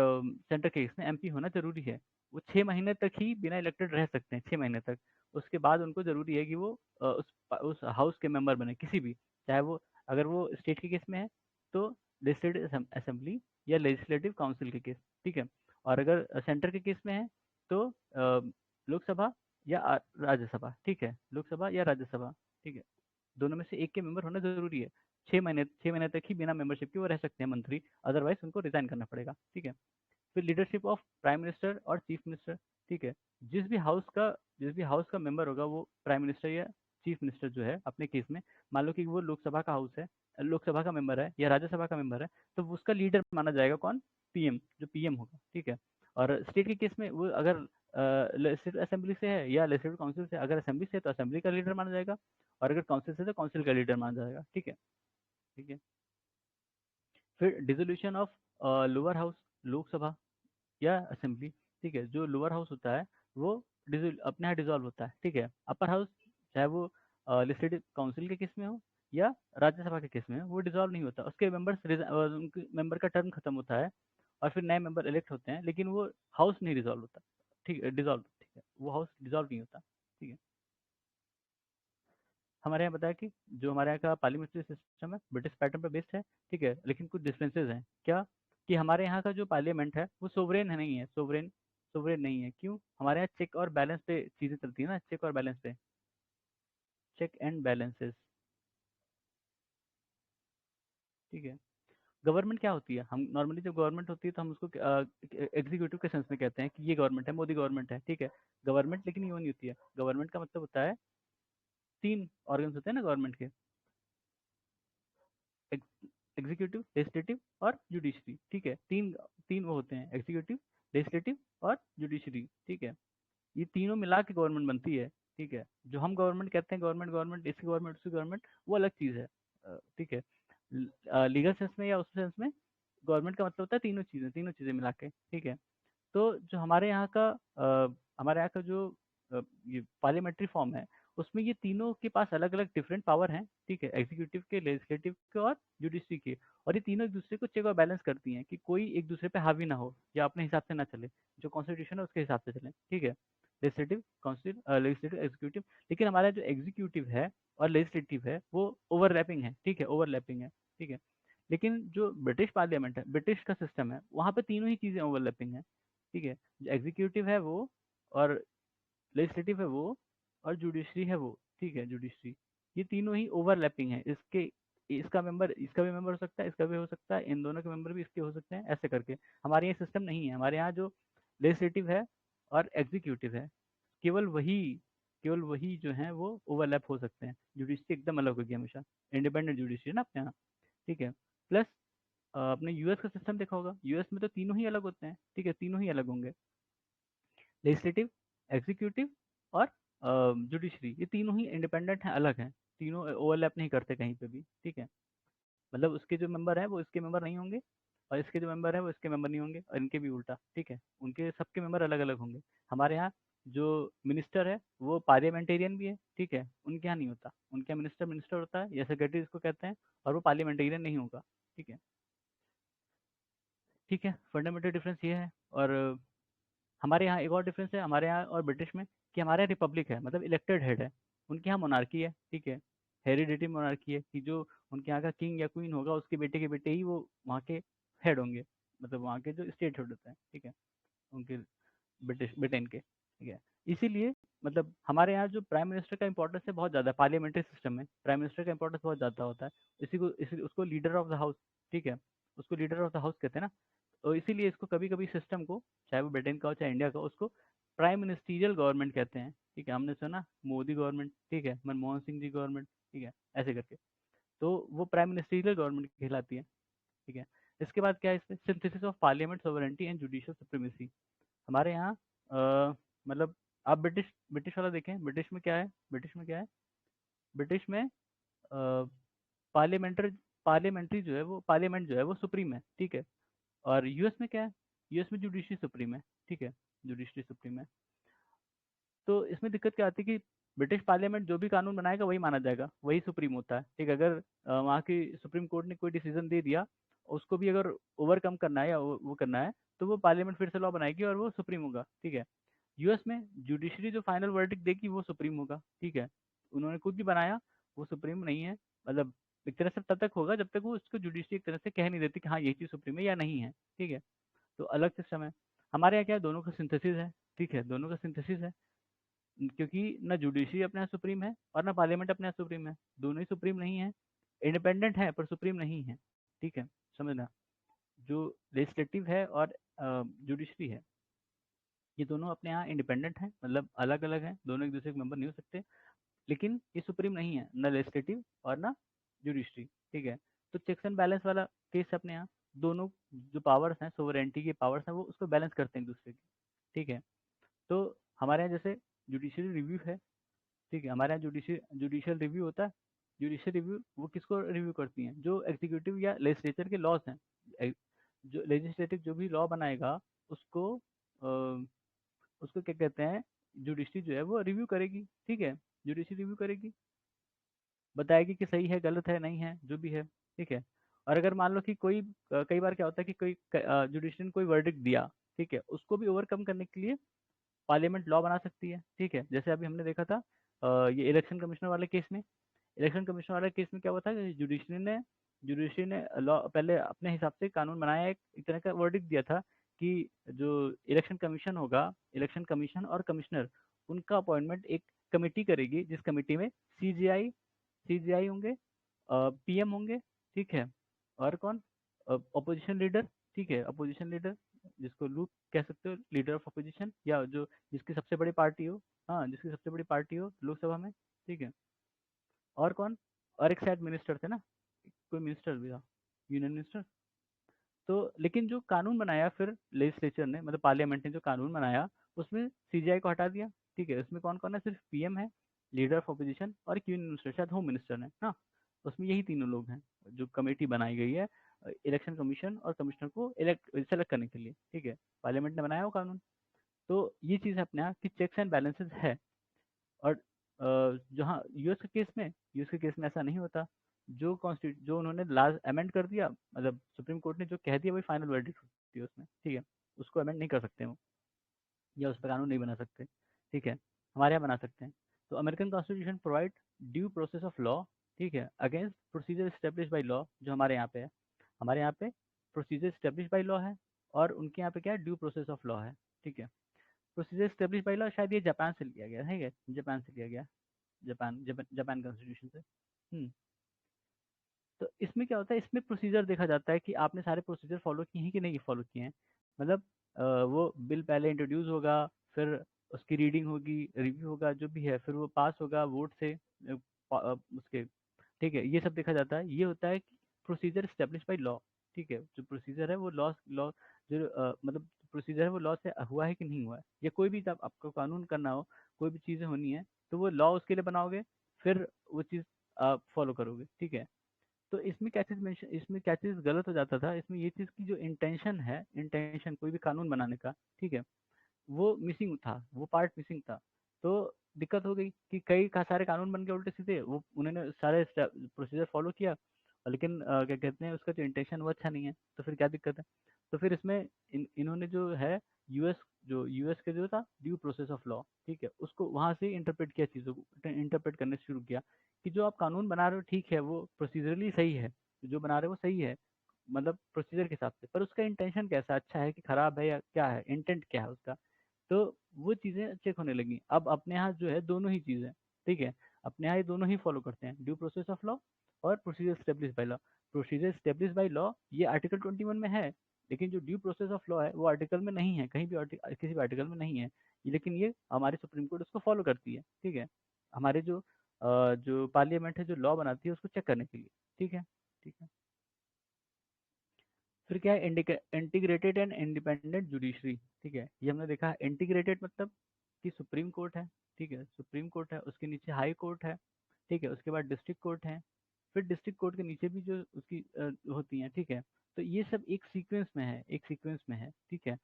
Speaker 1: सेंटर के केस में एमपी होना जरूरी है। वो 6 महीने तक ही बिना इलेक्टेड रह सकते हैं, 6 महीने तक। उसके बाद उनको जरूरी है कि वो उस हाउस के मेंबर बने, किसी भी, चाहे वो अगर वो स्टेट के केस में है तो लेजिस्लेटिव असेंबली या लेजिस्लेटिव काउंसिल के केस, ठीक है। और अगर सेंटर के केस में है तो लोकसभा या राज्यसभा, ठीक है, लोकसभा या राज्यसभा, ठीक है, दोनों में से एक के मेंबर होना जरूरी है। 6 महीने तक ही बिना मेंबरशिप के वो रह सकते हैं मंत्री, अदरवाइज उनको रिजाइन करना पड़ेगा, ठीक है। फिर लीडरशिप ऑफ प्राइम मिनिस्टर और चीफ मिनिस्टर, ठीक है। जिस भी हाउस का मेंबर होगा वो प्राइम मिनिस्टर या चीफ मिनिस्टर जो है अपने केस में, मान लो कि वो लोकसभा का हाउस है, लोकसभा का मेंबर है या राज्यसभा का मेंबर है, तो उसका लीडर माना जाएगा कौन? पीएम, जो पीएम होगा, ठीक है। और स्टेट के केस में वो अगर लेजिस्लेटिव असेंबली से है या लेजिस्लेटिव काउंसिल से, अगर असेंबली से है तो असेंबली का लीडर माना जाएगा, और अगर काउंसिल से तो काउंसिल का लीडर माना जाएगा, ठीक है, ठीक है। फिर dissolution of lower house, Lok Sabha या असेंबली, ठीक है, जो लोअर हाउस होता है वो अपने यहाँ डिसॉल्व होता है, ठीक है। अपर हाउस चाहे वो लेजिस्लेटिव काउंसिल के केस में हो या राज्यसभा के केस में हो, वो डिसॉल्व नहीं होता, उसके उनके मेंबर का टर्म खत्म होता है और फिर नए मेंबर इलेक्ट होते हैं, लेकिन वो हाउस नहीं डिसॉल्व होता, ठीक है, डिसॉल्व, ठीक है, वो हाउस डिसॉल्व नहीं होता, ठीक है। हमारे यहाँ बताया कि जो हमारे यहाँ का पार्लियामेंट्री सिस्टम है ब्रिटिश पैटर्न पर बेस्ड है, ठीक है, लेकिन कुछ डिफरेंसेस हैं, क्या? कि हमारे यहाँ का जो पार्लियामेंट है वो सोवरेन है, नहीं है, सोवरेन सोवरेन नहीं है। क्यों? हमारे यहाँ चेक और बैलेंस पे चीज़ें चलती है ना, चेक और बैलेंस पे, चेक एंड बैलेंसेस, ठीक है। गवर्नमेंट क्या होती है? हम नॉर्मली जब गवर्नमेंट होती है तो हम उसको एग्जीक्यूटिव के सेंस में कहते हैं कि ये गवर्नमेंट है, मोदी गवर्नमेंट है, ठीक है, गवर्नमेंट, लेकिन ये नहीं होती है। गवर्नमेंट का मतलब होता है 3 ऑर्गन्स होते हैं ना गवर्नमेंट के, एग्जीक्यूटिव, लेजिस्लेटिव और जुडिशरी, ठीक है, तीन तीन वो होते हैं, एग्जीक्यूटिव, लेजिस्लेटिव और जुडिशरी, ठीक है। ये तीनों मिला के गवर्नमेंट बनती है, ठीक है। जो हम गवर्नमेंट कहते हैं, गवर्नमेंट गवर्नमेंट इसकी गवर्नमेंट उसकी गवर्नमेंट, वो अलग चीज़ है, ठीक है। लीगल सेंस में या उस सेंस में गवर्नमेंट का मतलब होता है तीनों चीज़ें मिला के, ठीक है। तो जो हमारे यहाँ का जो ये पार्लियामेंट्री फॉर्म है, उसमें ये तीनों के पास अलग अलग डिफरेंट पावर हैं, ठीक है, एग्जीक्यूटिव के, लेजिस्लेटिव के और जुडिशरी के। और ये तीनों एक दूसरे को चेक और बैलेंस करती हैं कि कोई एक दूसरे पे हावी ना हो या अपने हिसाब से ना चले, जो कॉन्स्टिट्यूशन है उसके हिसाब से चले, ठीक है। Legislative executive. लेकिन हमारा जो एग्जीक्यूटिव है और लेजिस्लेटिव है वो ओवरलैपिंग है, ठीक है, ओवरलैपिंग है, ठीक है। लेकिन जो ब्रिटिश पार्लियामेंट है, ब्रिटिश का सिस्टम है, वहाँ पे तीनों ही चीज़ें ओवरलैपिंग है, ठीक है। जो एग्जीक्यूटिव है वो, और लेजिस्लेटिव है वो, और जुडिशरी है वो, ठीक है, जुडिशरी। ये तीनों ही ओवरलैपिंग है। इसके इसका मेंबर इसका भी मेंबर हो सकता है, इसका भी हो सकता है, इन दोनों के मेंबर भी इसके हो सकते हैं, ऐसे करके। हमारे यहाँ सिस्टम नहीं है। हमारे यहाँ जो लेजिस्लेटिव है और एग्जीक्यूटिव है, केवल वही केवल वही जो है वो ओवरलैप हो सकते हैं। जुडिशरी एकदम अलग होगी हमेशा, इंडिपेंडेंट जुडिशरी है ना अपने यहाँ, ठीक है। प्लस आपने यूएस का सिस्टम देखा होगा, यूएस में तो तीनों ही अलग होते हैं, ठीक है, तीनों ही अलग होंगे। लेजिस्लेटिव, एग्जीक्यूटिव और जुडिशरी, ये तीनों ही इंडिपेंडेंट हैं, अलग हैं। तीनों ओवरलैप नहीं करते कहीं पे भी, ठीक है। मतलब उसके जो मेंबर हैं वो इसके मेंबर नहीं होंगे, और इसके जो मेंबर हैं वो इसके मेंबर नहीं होंगे, और इनके भी उल्टा, ठीक है। उनके सबके मेंबर अलग अलग होंगे। हमारे यहाँ जो मिनिस्टर है वो पार्लियामेंटेरियन भी है, ठीक है। उनके यहाँ नहीं होता। उनके यहाँ मिनिस्टर मिनिस्टर होता है, या सेक्रेटरी इसको कहते हैं, और वो पार्लियामेंटेरियन नहीं होगा, ठीक है। ठीक है, फंडामेंटल डिफरेंस ये है। और हमारे यहाँ एक और डिफरेंस है, हमारे यहाँ और ब्रिटिश में, कि हमारे यहाँ रिपब्लिक है, मतलब इलेक्टेड हेड है। उनके यहाँ मोनार्की है, ठीक है, हेरिडिटी मोनार्की है, कि जो उनके यहाँ का किंग या क्वीन होगा उसके बेटे ही वो वहाँ के हेड होंगे, मतलब वहाँ के जो स्टेट हेड होते हैं, ठीक है, उनके ब्रिटेन के, ठीक है। इसीलिए मतलब हमारे यहाँ जो प्राइम मिनिस्टर का इंपॉर्टेंस है बहुत ज़्यादा है, पार्लियामेंट्री सिस्टम में प्राइम मिनिस्टर का इंपॉर्टेंस बहुत ज़्यादा होता है। इसी उसको लीडर ऑफ द हाउस, ठीक है, उसको लीडर ऑफ द हाउस कहते हैं ना। तो इसीलिए इसको कभी कभी सिस्टम को, चाहे वो ब्रिटेन का हो चाहे इंडिया का हो, उसको प्राइम मिनिस्टीरियल गवर्नमेंट कहते हैं, ठीक है। हमने सुना मोदी गवर्नमेंट, ठीक है, मनमोहन सिंह जी गवर्नमेंट, ठीक है, ऐसे करके। तो वो प्राइम मिनिस्टीरियल गवर्नमेंट कहलाती है, ठीक है। इसके बाद क्या है इसमें, synthesis of parliament sovereignty and judicial supremacy. हमारे यहाँ मतलब आप ब्रिटिश ब्रिटिश वाला देखें, ब्रिटिश में क्या है, ब्रिटिश में पार्लियामेंट्री पार्लियामेंट्री जो है वो, पार्लियामेंट जो है वो सुप्रीम है, ठीक है। और यूएस में क्या है, यूएस में जुडिशरी सुप्रीम है, ठीक है, जुडिशरी सुप्रीम है। तो इसमें दिक्कत क्या आती है कि ब्रिटिश पार्लियामेंट जो भी कानून बनाएगा वही माना जाएगा, वही सुप्रीम होता है, ठीक है। अगर वहाँ की सुप्रीम कोर्ट ने कोई डिसीजन दे दिया, उसको भी अगर ओवरकम करना है या वो करना है, तो वो पार्लियामेंट फिर से लॉ बनाएगी और वो सुप्रीम होगा, ठीक है। यूएस में जुडिशरी जो फाइनल वर्डिक्ट देगी वो सुप्रीम होगा, ठीक है। उन्होंने कुछ भी बनाया, वो सुप्रीम नहीं है। मतलब एक तरह से तब तक होगा जब तक वो उसको जुडिशरी एक तरह से कह नहीं देती कि हाँ ये चीज़ सुप्रीम है या नहीं है, ठीक है। तो अलग सिस्टम है। हमारे यहाँ क्या है, दोनों का सिंथेसिस है, ठीक है, दोनों का सिंथेसिस है। क्योंकि ना जुडिशरी अपने यहाँ सुप्रीम है और ना पार्लियामेंट अपने यहाँ सुप्रीम है, दोनों ही सुप्रीम नहीं है। इंडिपेंडेंट है पर सुप्रीम नहीं है, ठीक है, समझना। जो लेजिस्लेटिव है और जुडिशरी है, ये दोनों अपने यहाँ इंडिपेंडेंट हैं, मतलब अलग अलग हैं, दोनों एक दूसरे के मेंबर नहीं हो सकते। लेकिन ये सुप्रीम नहीं है, ना लेजिस्लेटिव और ना जुडिशरी, ठीक है। तो चेक्स एंड बैलेंस वाला केस है अपने यहाँ। दोनों जो पावर्स हैं, सोवरेंटी के पावर्स हैं, वो उसको बैलेंस करते हैं एक दूसरे के, ठीक है। तो हमारे यहाँ जैसे जुडिशरी रिव्यू है, ठीक है, हमारे यहाँ जुडिशियल रिव्यू होता है। जुडिशियल रिव्यू वो किसको रिव्यू करती हैं, जो एग्जीक्यूटिव या लेजिस्लेचर के लॉज हैं। जो लेजिस्लेटिव जो भी लॉ बनाएगा, उसको उसको क्या कहते हैं, जुडिशरी जो है वो रिव्यू करेगी, ठीक है। जुडिशरी रिव्यू करेगी, बताएगी कि सही है गलत है नहीं है, जो भी है, ठीक है। और अगर मान लो कि कोई कई बार क्या होता है कि कोई जुडिशरी ने कोई वर्डिक्ट दिया, ठीक है, उसको भी ओवरकम करने के लिए पार्लियामेंट लॉ बना सकती है, ठीक है। जैसे अभी हमने देखा था ये इलेक्शन कमिश्नर वाले केस में। इलेक्शन कमिश्नर वाले केस में क्या हुआ था कि जुडिशरी ने लॉ पहले अपने हिसाब से कानून बनाया, एक तरह का वर्डिक्ट दिया था कि जो इलेक्शन कमीशन होगा, इलेक्शन कमीशन और कमिश्नर, उनका अपॉइंटमेंट एक कमेटी करेगी, जिस कमेटी में सीजीआई होंगे, पीएम होंगे, ठीक है। और कौन, अपोजिशन लीडर, ठीक है, अपोजिशन लीडर, जिसको लूप कह सकते हो, लीडर ऑफ अपोजिशन, या जो जिसकी सबसे बड़ी पार्टी हो, हाँ, जिसकी सबसे बड़ी पार्टी हो लोकसभा में, ठीक है। और कौन, और एक शायद मिनिस्टर थे ना, कोई मिनिस्टर भी था, यूनियन मिनिस्टर, तो लेकिन जो कानून बनाया फिर लेजिस्लेचर ने, मतलब पार्लियामेंट ने जो कानून बनाया, उसमें सीजीआई को हटा दिया। ठीक है, उसमें कौन कौन है? सिर्फ पीएम है, लीडर ऑफ अपोजिशन और एक यूनियन मिनिस्टर, शायद होम मिनिस्टर है ना। उसमें यही तीनों लोग हैं जो कमेटी बनाई गई है इलेक्शन कमीशन और कमिश्नर को सेलेक्ट करने के लिए। ठीक है, पार्लियामेंट ने बनाया वो कानून। तो ये चीज़ है अपने यहाँ कि चेक्स एंड बैलेंसेस है। और जहाँ यूएस के केस में ऐसा नहीं होता। जो उन्होंने लास्ट अमेंड कर दिया, मतलब सुप्रीम कोर्ट ने जो कह दिया वही फाइनल वर्डिक्ट होती है उसमें। ठीक है, उसको अमेंड नहीं कर सकते वो, या उस पर कानून नहीं बना सकते। ठीक है, हमारे यहाँ बना सकते हैं। तो American constitution provide due process of law, ठीक है, against procedure establish by law, जो हमारे यहाँ पे है। हमारे यहाँ पे प्रोसीजर स्टेब्लिश बाई लॉ है, और उनके यहाँ पे क्या है? ड्यू प्रोसेस ऑफ लॉ है। ठीक है, प्रोसीजर स्टेब्लिश बाई लॉ शायद ये जापान से लिया गया है, ठीक है, जापान से लिया गया। जापान कॉन्स्टिट्यूशन से। तो इसमें क्या होता है? इसमें प्रोसीजर देखा जाता है कि आपने सारे प्रोसीजर फॉलो किए हैं कि नहीं फॉलो किए हैं। मतलब वो बिल पहले इंट्रोड्यूस होगा, फिर उसकी रीडिंग होगी, रिव्यू होगा, जो भी है, फिर वो पास होगा वोट से उसके। ठीक है, ये सब देखा जाता है। ये होता है कि प्रोसीजर स्टेब्लिश बाई लॉ। ठीक है, जो प्रोसीजर है वो लॉ लॉ जो मतलब प्रोसीजर है वो लॉ से हुआ है कि नहीं हुआ है। या कोई भी जब आपको कानून करना हो, कोई भी चीज़ें होनी है, तो वो लॉ उसके लिए बनाओगे, फिर वो चीज़ आप फॉलो करोगे। ठीक है, तो इसमें क्या चीज़ गलत हो जाता था, इसमें ये चीज़ की जो इंटेंशन है, इंटेंशन कोई भी कानून बनाने का, ठीक है, वो मिसिंग था, वो पार्ट मिसिंग था। तो दिक्कत हो गई कि कई का सारे कानून बन गए उल्टे सीधे, वो उन्होंने सारे प्रोसीजर फॉलो किया, और लेकिन क्या कहते हैं, उसका जो इंटेंशन वो अच्छा नहीं है, तो फिर क्या दिक्कत है? तो फिर इसमें इन्होंने जो है यूएस के जो था ड्यू प्रोसेस ऑफ लॉ, ठीक है, उसको वहां से इंटरप्रेट किया, चीज़ों को इंटरप्रेट करने शुरू किया कि जो आप कानून बना रहे हो ठीक है, वो प्रोसीजरली सही है, जो बना रहे हो वो सही है, मतलब प्रोसीजर के हिसाब से, पर उसका इंटेंशन कैसा, अच्छा है कि खराब है, या क्या है, इंटेंट क्या है उसका। तो वो चीज़ें चेक होने लगी। अब अपने यहाँ जो है दोनों ही चीज़ें, ठीक है, अपने यहाँ ये दोनों ही फॉलो करते हैं, ड्यू प्रोसेस ऑफ लॉ और procedure establish by law. Procedure establish by law ये आर्टिकल 21 में है, लेकिन जो ड्यू प्रोसेस ऑफ लॉ है वो आर्टिकल में नहीं है, कहीं भी किसी भी आर्टिकल में नहीं है। लेकिन ये हमारी सुप्रीम कोर्ट उसको फॉलो करती है। ठीक है, हमारे जो पार्लियामेंट है जो लॉ बनाती है उसको चेक करने के लिए। ठीक है। ठीक है, फिर क्या है? Integrated and independent judiciary. ठीक है, ये हमने देखा है। इंटीग्रेटेड मतलब कि सुप्रीम कोर्ट है, ठीक है, सुप्रीम कोर्ट है, उसके नीचे हाई कोर्ट है, ठीक है, उसके बाद डिस्ट्रिक्ट कोर्ट है, फिर डिस्ट्रिक्ट कोर्ट के नीचे भी जो उसकी होती हैं। ठीक है, तो ये सब एक सीक्वेंस में है, एक सीक्वेंस में है। ठीक है,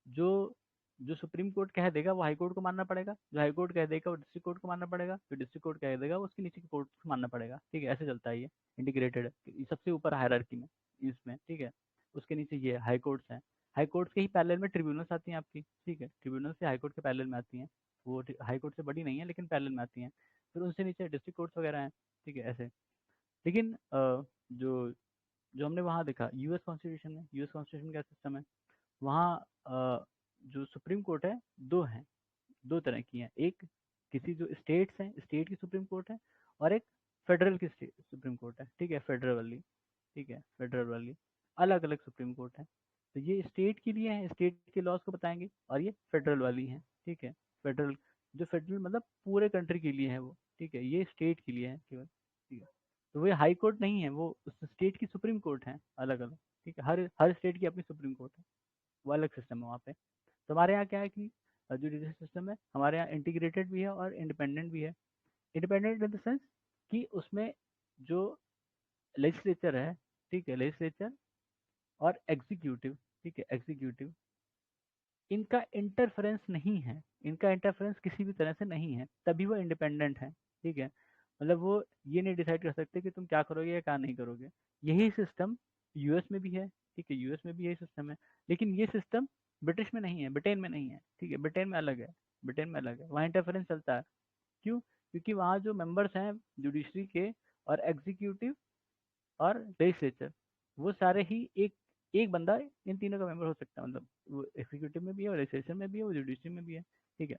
Speaker 1: जो जो सुप्रीम कोर्ट कह देगा वो हाई कोर्ट को मानना पड़ेगा, जो हाई कोर्ट कह देगा वो डिस्ट्रिक्ट कोर्ट को मानना पड़ेगा, जो डिस्ट्रिक्ट कोर्ट कह देगा वो उसके नीचे की कोर्ट को मानना पड़ेगा। ठीक है, ऐसे चलता है ये इंटीग्रेटेड, सबसे ऊपर हायरार्की में इसमें। ठीक है, उसके नीचे ये हाई कोर्ट्स हैं। हाई कोर्ट्स के ही पैरेलल में ट्रिब्यूनल्स आती हैं आपकी। ठीक है, ट्रिब्यूनल से हाई कोर्ट के पैरेलल में आती हैं, वो हाई कोर्ट से बड़ी नहीं है लेकिन पैरेलल में आती हैं। फिर उनसे नीचे डिस्ट्रिक्ट कोर्ट्स वगैरह हैं। ठीक है, ऐसे। लेकिन जो जो हमने वहाँ देखा यूएस कॉन्स्टिट्यूशन का सिस्टम है, वहाँ जो सुप्रीम कोर्ट है दो हैं, दो तरह की हैं। एक किसी जो स्टेट्स हैं, स्टेट की सुप्रीम कोर्ट है, और एक फेडरल की सुप्रीम कोर्ट है। ठीक है, फेडरल वाली। ठीक है, फेडरल वाली अलग अलग सुप्रीम कोर्ट है। तो ये स्टेट के लिए है, स्टेट के लॉज को बताएंगे, और ये फेडरल वाली है। ठीक है, फेडरल, जो फेडरल मतलब पूरे कंट्री के लिए है वो। ठीक है, ये स्टेट के लिए है केवल। ठीक है, तो वो हाई कोर्ट नहीं है, वो स्टेट की सुप्रीम कोर्ट है अलग अलग। ठीक है, हर हर स्टेट की अपनी सुप्रीम कोर्ट है, वो अलग सिस्टम है वहाँ पे। तो हमारे यहाँ क्या है कि जो जुडिशल सिस्टम है हमारे यहाँ इंटीग्रेटेड भी है और इंडिपेंडेंट भी है। इंडिपेंडेंट इन द सेंस कि उसमें जो लेजिस्लेचर है, ठीक है, लेजिस्लेचर और एग्जीक्यूटिव, ठीक है, एग्जीक्यूटिव, इनका इंटरफेरेंस नहीं है, इनका इंटरफेरेंस किसी भी तरह से नहीं है, तभी वो इंडिपेंडेंट है। ठीक है, मतलब वो ये नहीं डिसाइड कर सकते कि तुम क्या करोगे या क्या नहीं करोगे। यही सिस्टम यूएस में भी है। ठीक है, यूएस में भी यही सिस्टम है, लेकिन ये सिस्टम ब्रिटिश में नहीं है, ब्रिटेन में नहीं है। ठीक है, ब्रिटेन में अलग है, ब्रिटेन में अलग है, वहाँ इंटरफेरेंस चलता है। क्यों? क्योंकि वहाँ जो मेंबर्स हैं जुडिशरी के, और एग्जीक्यूटिव और लेजिस्लेचर, वो सारे ही एक एक बंदा इन तीनों का मेंबर हो सकता है, मतलब वो एग्जीक्यूटिव में भी है, और लेजिस्लेचर में भी है, वो जुडिशरी में भी है। ठीक है,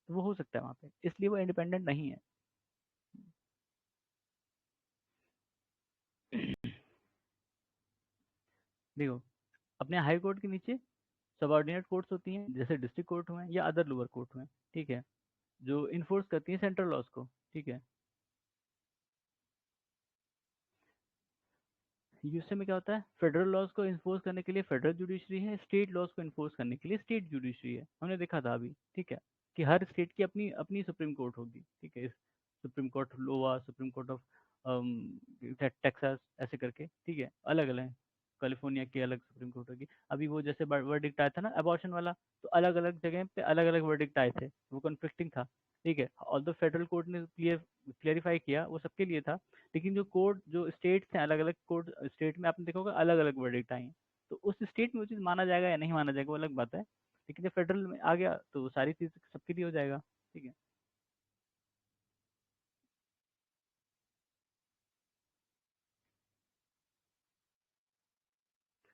Speaker 1: तो वो हो सकता है वहाँ पे, इसलिए वो इंडिपेंडेंट नहीं है। देखो, अपने हाई कोर्ट के नीचे सबऑर्डिनेट कोर्ट्स होती हैं, जैसे डिस्ट्रिक्ट कोर्ट हुए या अदर लोअर कोर्ट हुए। ठीक है, जो इन्फोर्स करती हैं सेंट्रल लॉज को। ठीक है, यूएसए में क्या होता है, फेडरल लॉज को इन्फोर्स करने के लिए फेडरल जुडिशरी है, स्टेट लॉज को इन्फोर्स करने के लिए स्टेट जुडिशरी है। हमने देखा था अभी, ठीक है, कि हर स्टेट की अपनी अपनी सुप्रीम कोर्ट होगी, ठीक है, सुप्रीम कोर्ट लोआ, सुप्रीम कोर्ट ऑफ टेक्सास, ऐसे करके, ठीक है, अलग अलग। कैलिफोर्निया की अलग सुप्रीम कोर्ट होगी। अभी वो जैसे वर्डिक्ट आया था ना अबॉर्शन वाला, तो अलग अलग जगह पे अलग अलग वर्डिक्ट आए थे, वो कन्फ्लिक्टिंग था, ठीक है। ऑल्दो फेडरल कोर्ट ने क्लियरिफाई किया, वो सबके लिए था, लेकिन जो कोर्ट जो स्टेट्स हैं, अलग अलग कोर्ट स्टेट में आपने देखा होगा अलग अलग वर्डिक्ट आई हैं। तो उस स्टेट में वो चीज़ माना जाएगा या नहीं माना जाएगा वो अलग बात है, लेकिन जब फेडरल में आ गया तो सारी चीज़ सबके लिए हो जाएगा, ठीक है।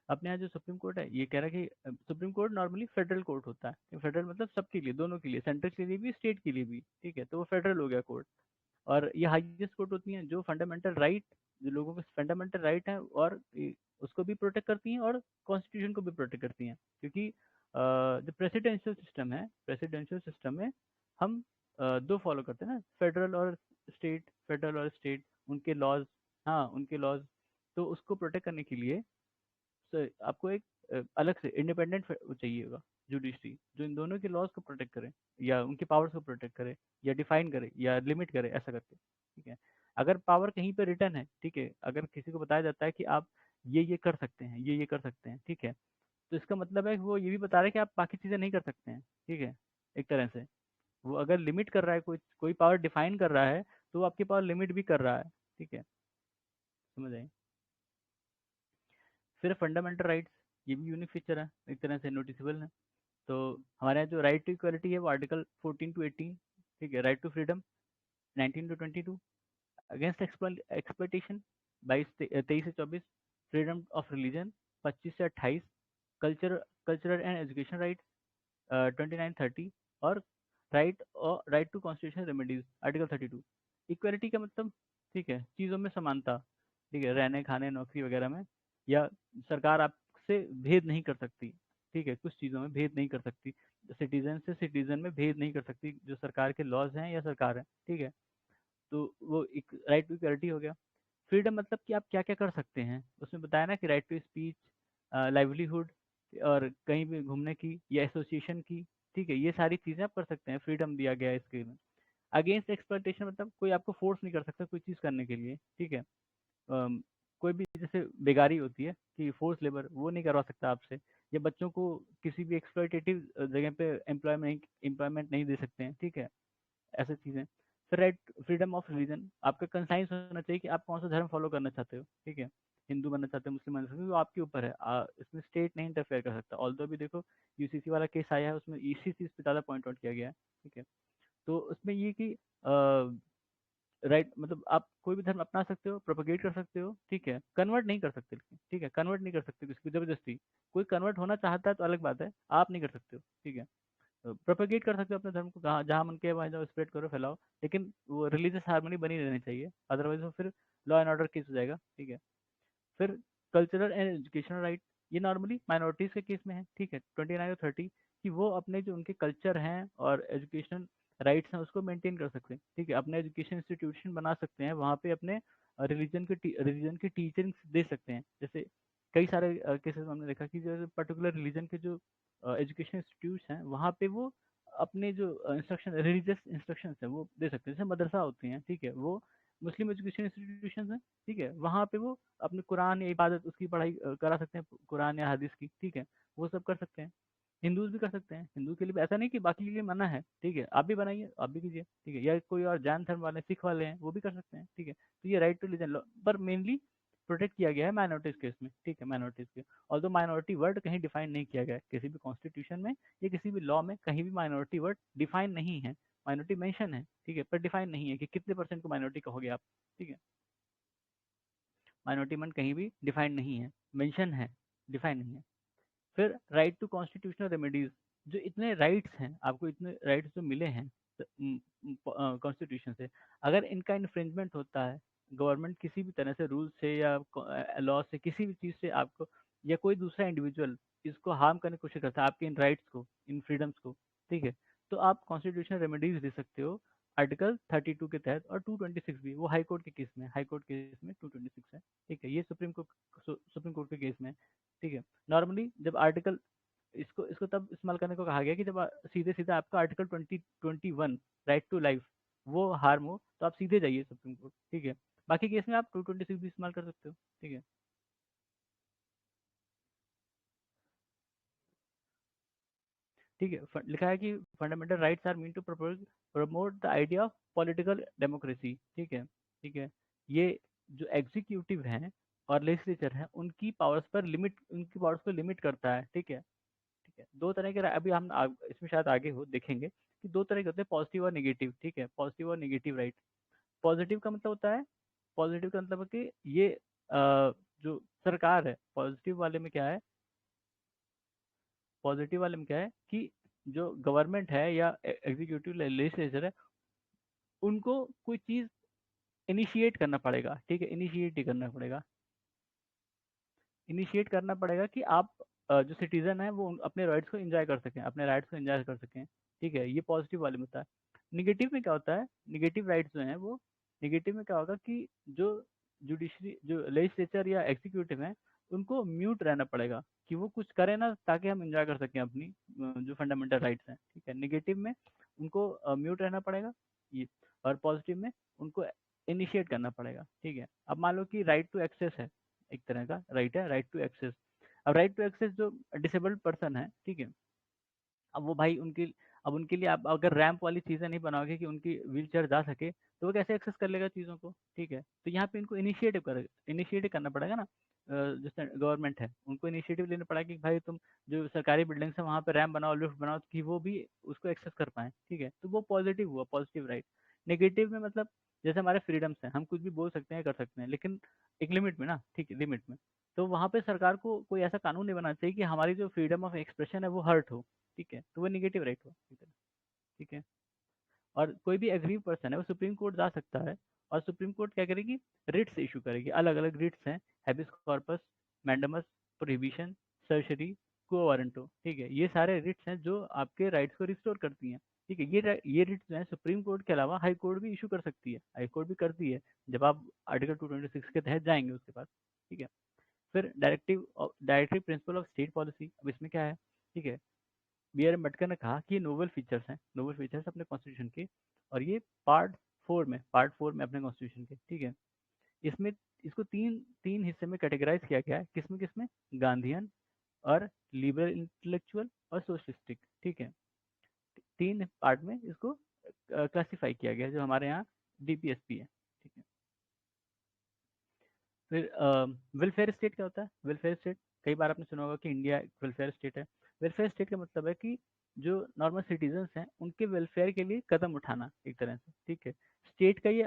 Speaker 1: अपने यहाँ जो सुप्रीम कोर्ट है ये कह रहा है कि supreme court normally federal court होता है, फेडरल मतलब सबके लिए, दोनों के लिए, सेंटर के लिए भी स्टेट के लिए भी, ठीक है, तो वो फेडरल हो गया कोर्ट। और ये हाईएस्ट कोर्ट होती हैं जो फंडामेंटल राइट, जो लोगों के फंडामेंटल राइट है, और उसको भी प्रोटेक्ट करती हैं और कॉन्स्टिट्यूशन को भी प्रोटेक्ट करती हैं, क्योंकि जो प्रेसिडेंशियल सिस्टम है, प्रेसिडेंशियल सिस्टम में हम दो फॉलो करते हैं ना, फेडरल और स्टेट, फेडरल और स्टेट, उनके लॉज, हाँ उनके लॉज। तो उसको प्रोटेक्ट करने के लिए आपको एक अलग से इंडिपेंडेंट चाहिए होगा जुडिशरी, जो इन दोनों के लॉज को प्रोटेक्ट करे, या उनके पावर्स को प्रोटेक्ट करे, या डिफाइन करे, या लिमिट करे, ऐसा करके, ठीक है। अगर पावर कहीं पे रिटर्न है, ठीक है, अगर किसी को बताया जाता है कि आप ये कर सकते हैं, ये कर सकते हैं, ठीक है, तो इसका मतलब है कि वो ये भी बता रहा है कि आप बाकी चीज़ें नहीं कर सकते हैं, ठीक है। एक तरह से वो अगर लिमिट कर रहा है, कोई कोई पावर डिफाइन कर रहा है, तो वो आपकी पावर लिमिट भी कर रहा है, ठीक है, समझ आए। फिर फंडामेंटल राइट्स, ये भी यूनिक फीचर है, एक तरह से नोटिसेबल है। तो हमारे यहाँ जो राइट टू इक्वलिटी है वो आर्टिकल 14 to 18, ठीक है, right to freedom 19 to 22, against exploitation 23 से 24, फ्रीडम ऑफ रिलीजन 25 से 28, culture cultural and education right 29-30, और right to constitution remedies article 32। Equality का मतलब, ठीक है, चीज़ों में समानता, ठीक है, रहने खाने नौकरी वगैरह में, या सरकार आपसे भेद नहीं कर सकती, ठीक है, कुछ चीज़ों में भेद नहीं कर सकती, सिटीजन से सिटीजन में भेद नहीं कर सकती, जो सरकार के लॉज हैं या सरकार है, ठीक है। तो वो एक राइट टू इक्वलिटी हो गया। फ्रीडम मतलब कि आप क्या क्या कर सकते हैं, उसमें बताया ना कि राइट टू स्पीच, लाइवलीहुड, और कहीं भी घूमने की या एसोसिएशन की, ठीक है, ये सारी चीज़ें आप कर सकते हैं, फ्रीडम दिया गया है इसके में। अगेंस्ट एक्सप्लॉइटेशन मतलब कोई आपको फोर्स नहीं कर सकता कोई चीज़ करने के लिए, ठीक है। कोई भी जैसे बेगारी होती है कि फोर्स लेबर, वो नहीं करवा सकता आपसे, या बच्चों को किसी भी एक्सप्लॉइटेटिव जगह पे एम्प्लॉयमेंट नहीं दे सकते हैं, ठीक है, ऐसी चीज़ें। फिर राइट फ्रीडम ऑफ रिलीजन, आपका कंसाइंस होना चाहिए कि आप कौन सा धर्म फॉलो करना चाहते हो, ठीक है, हिंदू बनना चाहते हो, मुस्लिम बनना चाहते हो, वो आपके ऊपर है, इसमें स्टेट नहीं इंटरफेयर कर सकता। ऑल्दो भी देखो यूसीसी वाला केस आया है, उसमें इसी चीज़ पे ज़्यादा पॉइंट आउट किया गया है, ठीक है। तो उसमें ये कि राइट मतलब आप कोई भी धर्म अपना सकते हो, प्रोपोगेट कर सकते हो, ठीक है, कन्वर्ट नहीं कर सकते, लेकिन ठीक है, कन्वर्ट नहीं कर सकते किसी को जबरदस्ती। कोई कन्वर्ट होना चाहता है तो अलग बात है, आप नहीं कर सकते हो, ठीक है। प्रोपेगेट कर सकते हो अपने धर्म को, कहाँ जहाँ मन के वहाँ जाओ, स्प्रेड करो, फैलाओ, लेकिन वो रिलीजियस हार्मनी बनी रहनी चाहिए, अदरवाइज वो फिर लॉ एंड ऑर्डर केस हो जाएगा, ठीक है। फिर कल्चरल एंड एजुकेशनल राइट, ये नॉर्मली माइनॉरिटीज़ के केस में है, ठीक है, 29 और 30, कि वो अपने जो उनके कल्चर हैं और एजुकेशन राइट्स हैं उसको मेंटेन कर सकते हैं, ठीक है, अपने एजुकेशन इंस्टीट्यूशन बना सकते हैं, वहाँ पे अपने रिलीजन की टीचिंग दे सकते हैं। जैसे कई सारे केसेस में हमने देखा कि जो पर्टिकुलर रिलीजन के जो एजुकेशन इंस्टीट्यूट्स हैं वहाँ पे वो अपने जो इंस्ट्रक्शन रिलीजियस इंस्ट्रक्शंस है वो दे सकते हैं, जैसे मदरसा होती हैं, ठीक है, वो मुस्लिम एजुकेशन इंस्टीट्यूशन है, ठीक है, वहाँ पे वो अपने कुरान या इबादत उसकी पढ़ाई करा सकते हैं, कुरान या हदीस की, ठीक है, वो सब कर सकते हैं। हिंदूज भी कर सकते हैं, हिंदू के लिए भी ऐसा नहीं कि बाकी के लिए मना है, ठीक है, आप भी बनाइए, आप भी कीजिए, ठीक है, या कोई और जैन धर्म वाले, सिख वाले हैं, वो भी कर सकते हैं, ठीक है। तो ये राइट टू रिलीजन लॉ पर मेनली प्रोटेक्ट किया गया है माइनॉरिटीज केस में, ठीक है, माइनॉरिटीज के। ऑल्दो माइनॉरिटी वर्ड कहीं डिफाइन नहीं किया गया है किसी भी कॉन्स्टिट्यूशन में या किसी भी लॉ में, कहीं भी माइनॉरिटी वर्ड डिफाइन नहीं है। माइनॉरिटी मेंशन है, ठीक है, पर डिफाइन नहीं है कि कितने परसेंट को माइनॉरिटी कहोगे आप, ठीक है। माइनॉरिटी मन कहीं भी डिफाइंड नहीं है, मेंशन है, डिफाइन नहीं है। फिर राइट टू कॉन्स्टिट्यूशनल रेमेडीज, जो इतने राइट्स हैं, आपको इतने राइट्स जो मिले हैं कॉन्स्टिट्यूशन से, अगर इनका इन्फ्रिंजमेंट होता है, गवर्नमेंट किसी भी तरह से रूल से या लॉ से किसी भी चीज़ से आपको, या कोई दूसरा इंडिविजुअल इसको हार्म करने की कोशिश करता है आपके इन राइट्स को, इन फ्रीडम्स को, ठीक है, तो आप कॉन्स्टिट्यूशनल रेमेडीज दे सकते हो आर्टिकल 32 के तहत, और 226 भी, वो हाई कोर्ट के केस में, हाई कोर्ट केस में 226 है, ठीक है, ये कोर्ट के केस में, ठीक है। नॉर्मली जब आर्टिकल इसको इसको तब इस्तेमाल करने को कहा गया कि जब सीधे सीधे आपका आर्टिकल 2021 राइट टू लाइफ वो हार्म हो, तो आप सीधे जाइए सुप्रीम कोर्ट, ठीक है। बाकी केस में आप 226 भी इस्तेमाल कर सकते हो, ठीक है। ठीक है, लिखा है कि fundamental rights are mean to promote the idea of political democracy, ठीक है। ठीक है, ये जो एग्जीक्यूटिव हैं और लेजिस्लेचर हैं उनकी पावर्स पर लिमिट करता है, ठीक है। ठीक है, दो तरह के अभी हम इसमें शायद आगे हो देखेंगे कि दो तरह के होते हैं, पॉजिटिव और नेगेटिव, ठीक है। पॉजिटिव और नेगेटिव राइट। पॉजिटिव का मतलब होता है, पॉजिटिव का मतलब है कि ये जो सरकार है, पॉजिटिव वाले में क्या है कि जो गवर्नमेंट है या एग्जीक्यूटिव लेजिस्लेचर है, उनको कोई चीज इनिशिएट करना पड़ेगा, ठीक है। इनिशिएट ही करना पड़ेगा, इनिशिएट करना पड़ेगा कि आप जो सिटीजन है वो अपने राइट्स को एंजॉय कर सकें, अपने राइट्स को एंजॉय कर सकें, ठीक है। ये पॉजिटिव वाले में होता है। निगेटिव में क्या होता है, निगेटिव राइट्स जो हैं वो, निगेटिव में क्या होगा कि जो जुडिशरी जो लेजिस्लेचर या एग्जीक्यूटिव है, उनको म्यूट रहना पड़ेगा कि वो कुछ करे ना, ताकि हम एंजॉय कर सकें अपनी जो फंडामेंटल राइट्स हैं, ठीक है। निगेटिव में उनको म्यूट रहना पड़ेगा ये, और पॉजिटिव में उनको इनिशिएट करना पड़ेगा, ठीक है। अब मान लो कि राइट टू एक्सेस है, एक तरह का राइट है, राइट टू एक्सेस। अब राइट टू एक्सेस जो डिसेबल्ड पर्सन है, ठीक है, अब वो भाई उनकी, अब उनके लिए आप अगर रैंप वाली चीज़ें नहीं बनाओगे कि उनकी व्हील चेयर जा सके, तो वो कैसे एक्सेस कर लेगा चीज़ों को, ठीक है। तो यहाँ पे इनको इनिशिएटिव करना पड़ेगा ना, जैसे गवर्नमेंट है उनको इनिशिएटिव लेना पड़ेगा कि भाई तुम जो सरकारी बिल्डिंग्स है वहाँ पे रैंप बनाओ, लिफ्ट बनाओ, कि वो भी उसको एक्सेस कर पाए, ठीक है। तो वो पॉजिटिव हुआ, पॉजिटिव राइट। नेगेटिव में मतलब जैसे हमारे फ्रीडम्स हैं, हम कुछ भी बोल सकते हैं, कर सकते हैं, लेकिन एक लिमिट में ना, ठीक है, लिमिट में। तो वहाँ पे सरकार को कोई ऐसा कानून नहीं बनाना चाहिए कि हमारी जो फ्रीडम ऑफ एक्सप्रेशन है वो हर्ट हो, ठीक है। तो वो निगेटिव राइट हुआ, ठीक है। और कोई भी एग्रीव पर्सन है वो सुप्रीम कोर्ट जा सकता है, और सुप्रीम कोर्ट क्या करेगी, रिट्स इशू करेगी। अलग अलग रिट्स हैं, habeas corpus, mandamus, prohibition, certiorari, quo warranto, ठीक है। ये सारे रिट्स हैं जो आपके राइट्स को रिस्टोर करती हैं, ठीक है। ये रिट्स जो है सुप्रीम कोर्ट के अलावा हाई कोर्ट भी इशू कर सकती है, हाई कोर्ट भी करती है जब आप आर्टिकल 226 के तहत जाएंगे उसके पास, ठीक है। फिर directive principle of state policy, अब इसमें क्या है, ठीक है। बी आर अम्बेडकर ने कहा कि ये नोबल फीचर्स हैं, नोबल फीचर्स अपने कॉन्स्टिट्यूशन के, और ये पार्ट 4 में अपने कॉन्स्टिट्यूशन के, ठीक है। इसमें इसको तीन तीन हिस्से में कैटेगराइज किया गया है, किसमें किसमें, गांधीयन और लिबरल इंटेलेक्चुअल और सोशलिस्टिक, ठीक है। तीन पार्ट में इसको क्लासिफाई किया गया है, जो हमारे यहाँ डीपीएसपी है, ठीक है। फिर वेलफेयर स्टेट क्या होता है, वेलफेयर स्टेट, कई बार आपने सुना होगा कि इंडिया एक वेलफेयर स्टेट है। वेलफेयर स्टेट का मतलब है कि जो नॉर्मल सिटीजन्स हैं उनके वेलफेयर के लिए कदम उठाना, एक तरह से, ठीक है। स्टेट का ये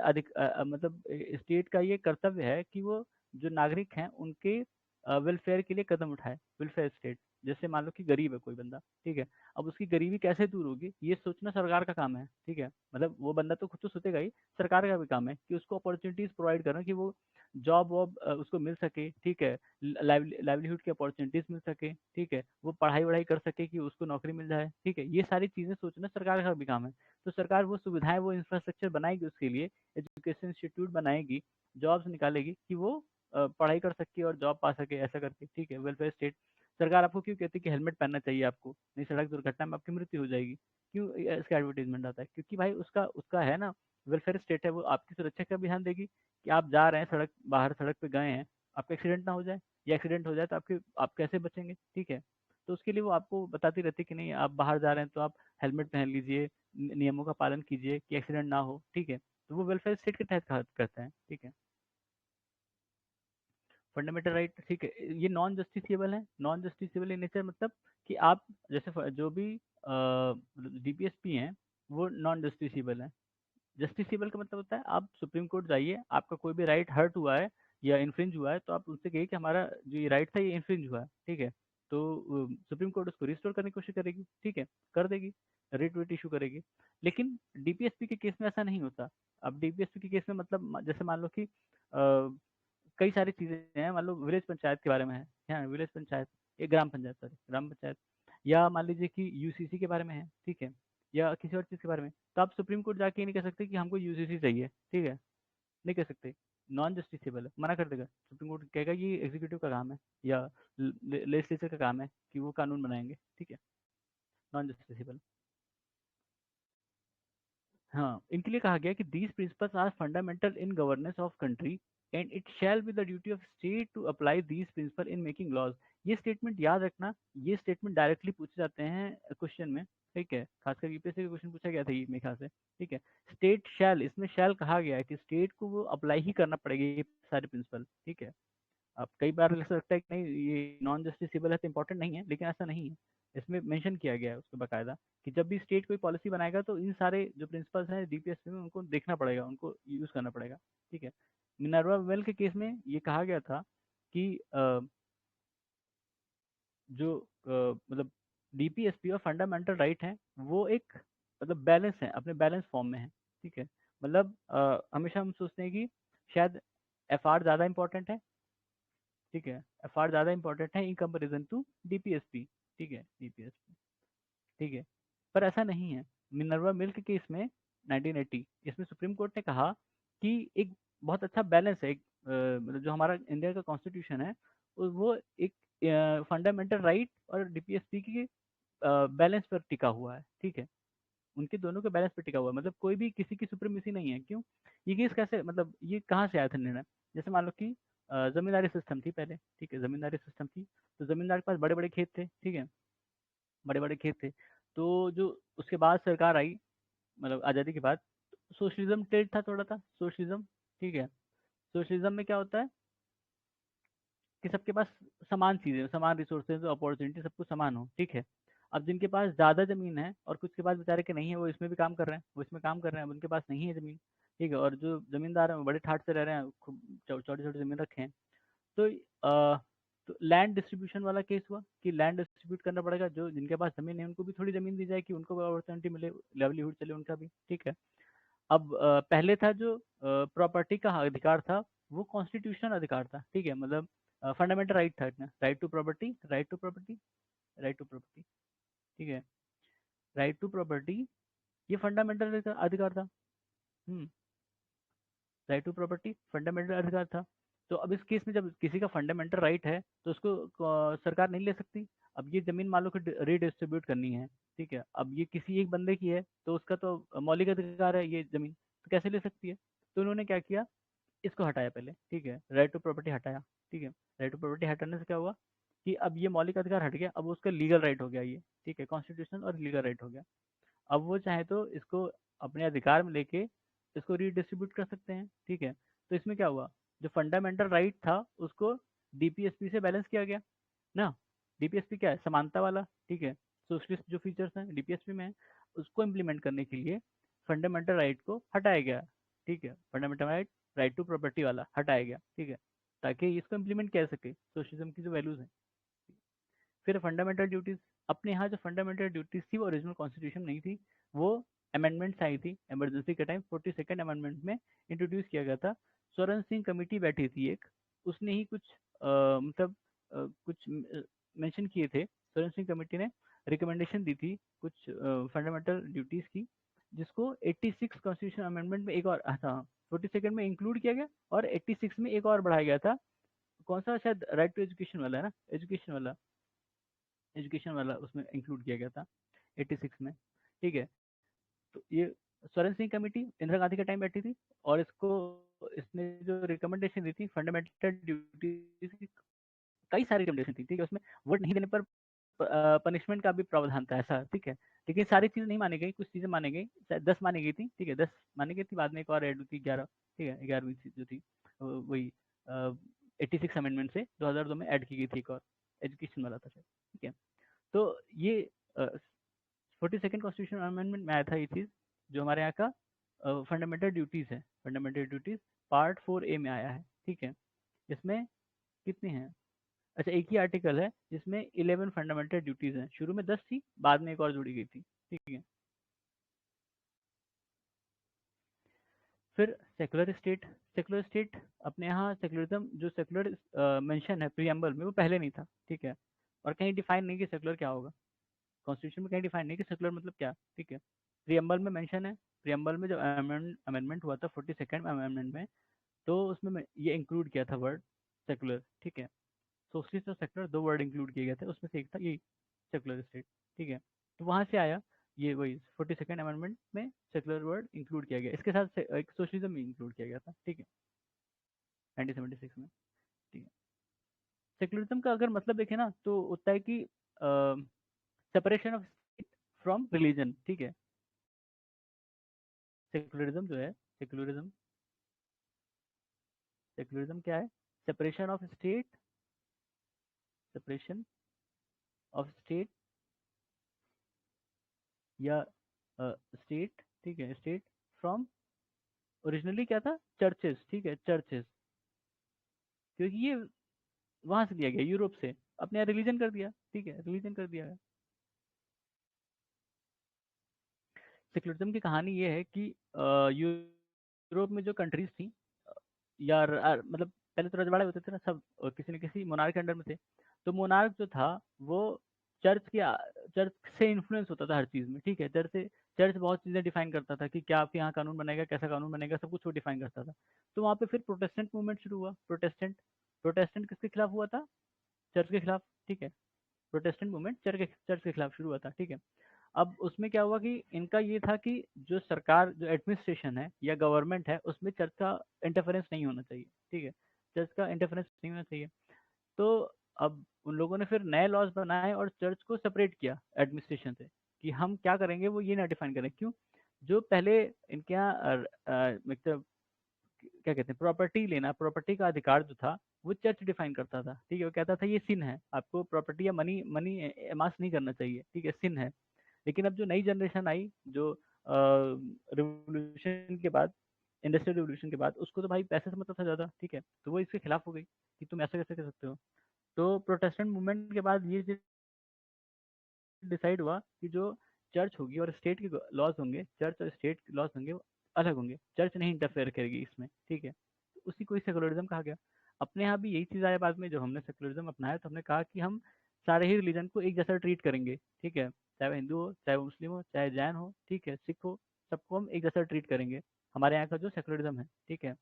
Speaker 1: मतलब स्टेट का ये कर्तव्य है कि वो जो नागरिक हैं उनके वेलफेयर के लिए कदम उठाए, वेलफेयर स्टेट। जैसे मान लो कि गरीब है कोई बंदा, ठीक है, अब उसकी गरीबी कैसे दूर होगी ये सोचना सरकार का काम है, ठीक है। मतलब वो बंदा तो खुद तो सोचेगा ही, सरकार का भी काम है कि उसको अपॉर्चुनिटीज प्रोवाइड करना, कि वो जॉब वॉब उसको मिल सके, ठीक है। लाइवलीहुड की अपॉर्चुनिटीज मिल सके, ठीक है। वो पढ़ाई वढ़ाई कर सके कि उसको नौकरी मिल जाए, ठीक है। ये सारी चीज़ें सोचना सरकार का भी काम है। तो सरकार वो सुविधाएं, वो इंफ्रास्ट्रक्चर बनाएगी उसके लिए, एजुकेशन इंस्टीट्यूट बनाएगी, जॉब्स निकालेगी कि वो पढ़ाई कर सके और जॉब पा सके, ऐसा करके, ठीक है। Welfare state. सरकार आपको क्यों कहती है कि हेलमेट पहनना चाहिए आपको, नहीं सड़क दुर्घटना में आपकी मृत्यु हो जाएगी, क्यों इसका एडवर्टीजमेंट आता है, क्योंकि भाई उसका उसका है ना, वेलफेयर स्टेट है, वो आपकी सुरक्षा का भी ध्यान देगी कि आप जा रहे हैं बाहर सड़क पे गए हैं, आपका एक्सीडेंट ना हो जाए, या एक्सीडेंट हो जाए तो आप कैसे बचेंगे, ठीक है। तो उसके लिए वो आपको बताती रहती है कि नहीं, आप बाहर जा रहे हैं तो आप हेलमेट पहन लीजिए, नियमों का पालन कीजिए कि एक्सीडेंट ना हो, ठीक है। तो वो वेलफेयर स्टेट के तहत करते हैं, ठीक है। फंडामेंटल राइट, ठीक है, ये नॉन जस्टिसेबल है। नॉन जस्टिसेबल इन नेचर मतलब कि आप जैसे जो भी डीपीएसपी हैं वो नॉन जस्टिसेबल है। जस्टिसेबल का मतलब होता है आप सुप्रीम कोर्ट जाइए, आपका कोई भी राइट हर्ट हुआ है या इन्फ्रिंज हुआ है, तो आप उनसे कहिए कि हमारा जो ये राइट था ये इन्फ्रिंज हुआ है, ठीक है। तो सुप्रीम कोर्ट उसको रिस्टोर करने की कोशिश करेगी, ठीक है, कर देगी, रिट विट इशू करेगी। लेकिन डीपीएसपी के केस में ऐसा नहीं होता। अब डीपीएसपी के केस में मतलब जैसे मान लो कि कई सारी चीज़ें हैं, मान लो विलेज पंचायत के बारे में है विलेज पंचायत, ये ग्राम पंचायत, सॉरी ग्राम पंचायत, या मान लीजिए कि यूसीसी के बारे में है, ठीक है, या किसी और चीज़ के बारे में, तो आप सुप्रीम कोर्ट जाके ये नहीं कह सकते कि हमको यूसीसी चाहिए, ठीक है, नहीं कह सकते। नॉन जस्टिसेबल है, मना कर देगा, सुप्रीम कोर्ट कहेगा ये एग्जीक्यूटिव का काम है या लेजिस्लेचर का काम है कि वो कानून बनाएंगे, ठीक है, नॉन जस्टिसेबल। हाँ, इनके लिए कहा गया कि these principles are fundamental in governance of country and it shall be the duty of state to apply these principles in making laws. ये स्टेटमेंट याद रखना, ये स्टेटमेंट डायरेक्टली पूछे जाते हैं क्वेश्चन में, ठीक है, खासकर यूपीएससी का क्वेश्चन पूछा गया था ये मेरे ख्याल से, ठीक है। स्टेट शैल, इसमें शैल कहा गया है कि स्टेट को वो अप्लाई ही करना पड़ेगा ये सारे प्रिंसिपल, ठीक है। अब कई बार ऐसा लगता है कि नहीं ये नॉन जस्टिसेबल है तो इंपॉर्टेंट नहीं है, लेकिन ऐसा नहीं है, इसमें मेंशन किया गया है उसको बाकायदा कि जब भी स्टेट कोई पॉलिसी बनाएगा तो इन सारे जो प्रिंसिपल्स हैं डीपीएसपी में उनको देखना पड़ेगा, उनको यूज करना पड़ेगा, ठीक है। मिनर्वा वेल के केस में ये कहा गया था कि जो मतलब डीपीएसपी और फंडामेंटल राइट है वो एक मतलब बैलेंस है, अपने बैलेंस फॉर्म में है, ठीक है। मतलब हमेशा हम सोचते हैं कि शायद एफआर ज़्यादा इंपॉर्टेंट है, ठीक है, एफआर ज़्यादा इंपॉर्टेंट है इन कंपेरिजन टू डीपीएसपी, ठीक है, डीपीएसपी, ठीक है, पर ऐसा नहीं है। मिनर्वा मिल्क केस में 1980 इसमें सुप्रीम कोर्ट ने कहा कि एक बहुत अच्छा बैलेंस है, एक मतलब जो हमारा इंडिया का कॉन्स्टिट्यूशन है वो एक फंडामेंटल राइट और डीपीएसपी की बैलेंस पर टिका हुआ है, ठीक है, उनके दोनों के बैलेंस पर टिका हुआ है, मतलब कोई भी किसी की सुप्रीमेसी नहीं है। क्यों? ये केस कैसे, मतलब ये कहाँ से आया था निर्णय? जैसे मान लो कि जमींदारी सिस्टम थी पहले, ठीक है, जमींदारी सिस्टम थी, तो जमींदार के पास बड़े बड़े खेत थे, ठीक है, बड़े बड़े खेत थे, तो जो उसके बाद सरकार आई, मतलब आज़ादी के बाद, सोशलिज्म ट्रेड था थोड़ा सा, सोशलिज्म, ठीक है। सोशलिज्म में क्या होता है कि सबके पास समान चीज़ें, समान रिसोर्सेज, अपॉर्चुनिटी सब कुछ समान हो, ठीक है। अब जिनके पास ज़्यादा ज़मीन है और कुछ के पास बेचारे के नहीं है, वो इसमें भी काम कर रहे हैं, वो इसमें काम कर रहे हैं, अब उनके पास नहीं है ज़मीन, ठीक है, और जो ज़मींदार हैं वो बड़े ठाट से रह रहे हैं, खूब छोटी छोटी ज़मीन रखे हैं, तो तो लैंड डिस्ट्रीब्यूशन वाला केस हुआ कि लैंड डिस्ट्रीब्यूट करना पड़ेगा, जो जिनके पास ज़मीन है उनको भी थोड़ी ज़मीन दी जाए कि उनको भी अपॉर्चुनिटी मिले, लाइवलीहुड चले उनका भी, ठीक है। अब पहले था जो प्रॉपर्टी का अधिकार था, वो कॉन्स्टिट्यूशनल अधिकार था, ठीक है, मतलब फंडामेंटल राइट था इतना, right to property, right to property, right to property, ठीक है, राइट टू प्रॉपर्टी, ये फंडामेंटल अधिकार था। Hmm, right to property fundamental अधिकार था। तो अब इस केस में जब किसी का फंडामेंटल राइट है तो उसको सरकार नहीं ले सकती। अब ये जमीन मान लो कि रीडिस्ट्रीब्यूट करनी है, ठीक है, अब ये किसी एक बंदे की है तो उसका तो मौलिक अधिकार है ये जमीन, तो कैसे ले सकती है? तो उन्होंने क्या किया, इसको हटाया पहले, ठीक है, राइट टू प्रॉपर्टी हटाया, ठीक है, राइट टू प्रॉपर्टी हटाने से क्या हुआ कि अब ये मौलिक अधिकार हट गया, अब उसका लीगल राइट हो गया ये, ठीक है, कॉन्स्टिट्यूशनल और लीगल राइट हो गया। अब वो चाहे तो इसको अपने अधिकार में लेके इसको रीडिस्ट्रीब्यूट कर सकते हैं, ठीक है। तो इसमें क्या हुआ, जो फंडामेंटल राइट था उसको डीपीएसपी से बैलेंस किया गया ना। डीपीएसपी क्या है, समानता वाला, ठीक है, सोशलिस्ट जो फीचर्स हैं डीपीएसपी में हैं, उसको इम्प्लीमेंट करने के लिए फंडामेंटल राइट को हटाया गया, ठीक है, fundamental right, right to property वाला हटाया गया, ठीक है, ताकि इसको इम्प्लीमेंट किया जा सके सोशलिज्म की जो वैल्यूज हैं। फिर फंडामेंटल ड्यूटीज, अपने यहाँ जो फंडामेंटल ड्यूटीज थी वो ओरिजिनल कॉन्स्टिट्यूशन नहीं थी, वो अमेंडमेंट्स आई थी इमरजेंसी के टाइम, 42nd अमेंडमेंट में इंट्रोड्यूस किया गया था। स्वरण सिंह कमेटी बैठी थी एक, उसने ही कुछ मतलब कुछ मेंशन किए थे, स्वरण सिंह कमेटी ने रिकमेंडेशन दी थी कुछ फंडामेंटल ड्यूटीज की, जिसको 86 कॉन्स्टिट्यूशन अमेंडमेंट में एक और था, 42nd में इंक्लूड किया गया और 86 में एक और बढ़ाया गया था। कौन सा, शायद राइट टू एजुकेशन वाला है ना, एजुकेशन वाला उसमें इंक्लूड किया गया था 86 में, ठीक है। तो ये स्वरण सिंह कमेटी इंदिरा गांधी के टाइम बैठी थी और इसको, इसने जो रिकमेंडेशन दी थी फंडामेंटल ड्यूटीज की, कई सारी रिकमेंडेशन थी, ठीक है, उसमें वोट नहीं देने पर पनिशमेंट का भी प्रावधान था ऐसा, ठीक है, लेकिन सारी चीज़ नहीं मानी गई, कुछ चीज़ें मानी गई, शायद 10 मानी गई थी, ठीक है, 10 मानी गई थी, बाद में एक और ऐड हुई थी 11, ठीक है, 11वीं चीज़ जो थी वही 86 अमेंडमेंट से 2002 में ऐड की गई थी एक और, एजुकेशन वाला था शायद, ठीक है। तो ये 42nd कॉन्स्टिट्यूशन अमेंडमेंट में आया था ये चीज़, जो हमारे यहाँ का फंडामेंटल ड्यूटीज़ है, फंडामेंटल ड्यूटीज़ पार्ट 4A में आया है, ठीक है। इसमें कितनी हैं, अच्छा एक ही आर्टिकल है जिसमें 11 फंडामेंटल ड्यूटीज़ हैं, शुरू में 10 थी, बाद में एक और जोड़ी गई थी, ठीक है। फिर सेकुलर स्टेट अपने यहाँ सेकुलरिज्म, जो सेकुलर मेंशन है प्रीएम्बल में वो पहले नहीं था, ठीक है, और कहीं डिफाइन नहीं कि सेकुलर क्या होगा, कॉन्स्टिट्यूशन में कहीं डिफाइन नहीं कि सेकुलर मतलब क्या, ठीक है। प्रीएम्बल में मेंशन है, प्रीएम्बल में जब अमेंडमेंट हुआ था 42nd अमेंडमेंट में, तो उसमें मैं ये इंक्लूड किया था वर्ड सेकुलर, ठीक है। सोशलिस्ट और सेकुलर दो वर्ड इंक्लूड किए गए थे, उसमें से एक था ये सेकुलर स्टेट, ठीक है। तो वहाँ से आया ये, वही 42nd अमेंडमेंट में सेकुलर वर्ड इंक्लूड किया गया, इसके साथ एक सोशलिज्म इंक्लूड किया गया था, ठीक है, 1976 में, ठीक है। सेकुलरिज्म का अगर मतलब देखें ना तो होता है कि separation of state from religion, ठीक है। सेकुलरिज्म जो है, सेकुलरिज्म, सेकुलरिज्म क्या है? Separation of state, separation of state या स्टेट, ठीक है, स्टेट फ्रॉम, ओरिजिनली क्या था? चर्चेस, ठीक है, चर्चेस, क्योंकि ये वहां से लिया गया यूरोप से, अपने यहाँ रिलीजन कर दिया, ठीक है, रिलीजन कर दिया है। सेकुलरिज्म की कहानी ये है कि यूरोप में जो कंट्रीज थी, या मतलब पहले तो रजवाड़े होते थे ना सब, किसी न किसी मोनार्क के अंडर में थे। तो मोनार्क जो था वो चर्च के चर्च से इन्फ्लुएंस होता था हर चीज में, ठीक है। चर्च बहुत चीजें डिफाइन करता था कि क्या आपके यहाँ कानून बनेगा, कैसा कानून बनेगा, सब कुछ वो डिफाइन करता था। तो वहाँ पे फिर प्रोटेस्टेंट मूवमेंट शुरू हुआ। प्रोटेस्टेंट, प्रोटेस्टेंट किसके खिलाफ हुआ था? चर्च के खिलाफ, ठीक है। प्रोटेस्टेंट मूवमेंट चर्च के खिलाफ शुरू हुआ था, ठीक है। अब उसमें क्या हुआ कि इनका ये था कि जो सरकार, जो एडमिनिस्ट्रेशन है या गवर्नमेंट है, उसमें चर्च का इंटरफेरेंस नहीं होना चाहिए, ठीक है, चर्च का इंटरफेरेंस नहीं होना चाहिए। तो अब उन लोगों ने फिर नए लॉज बनाए और चर्च को सेपरेट किया एडमिनिस्ट्रेशन से, कि हम क्या करेंगे वो ये ना डिफाइन करें। क्यों? जो पहले इनके यहाँ मतलब क्या कहते हैं, प्रॉपर्टी लेना, प्रॉपर्टी का अधिकार जो था वो चर्च डिफाइन करता था, ठीक है। वो कहता था ये सिन है, आपको प्रॉपर्टी या मनी मनी एमास नहीं करना चाहिए, ठीक है, सिन है। लेकिन अब जो नई जनरेशन आई, जो रिवोल्यूशन के बाद, इंडस्ट्रियल रिवोल्यूशन के बाद, उसको तो भाई पैसे से मतलब था ज़्यादा, ठीक है। तो वो इसके खिलाफ हो गई कि तुम ऐसा कैसे कर सकते हो। तो प्रोटेस्टेंट मूवमेंट के बाद ये डिसाइड हुआ कि जो चर्च होगी और स्टेट के लॉज होंगे, चर्च और स्टेट के लॉज होंगे वो अलग होंगे, चर्च नहीं इंटरफेयर करेगी इसमें, ठीक है। तो उसी को ही सेकुलरिज्म कहा गया। अपने यहाँ भी यही चीज़ आया बाद में, जब हमने सेकुलरिज्म अपनाया तो हमने कहा कि हम सारे ही रिलीजन को एक जैसा ट्रीट करेंगे, ठीक है। चाहे वो हिंदू हो, चाहे वो मुस्लिम हो, चाहे जैन हो, ठीक है, सिख हो, सबको हम एक जैसा ट्रीट करेंगे। हमारे यहाँ का जो सेकुलरिज्म है, ठीक है।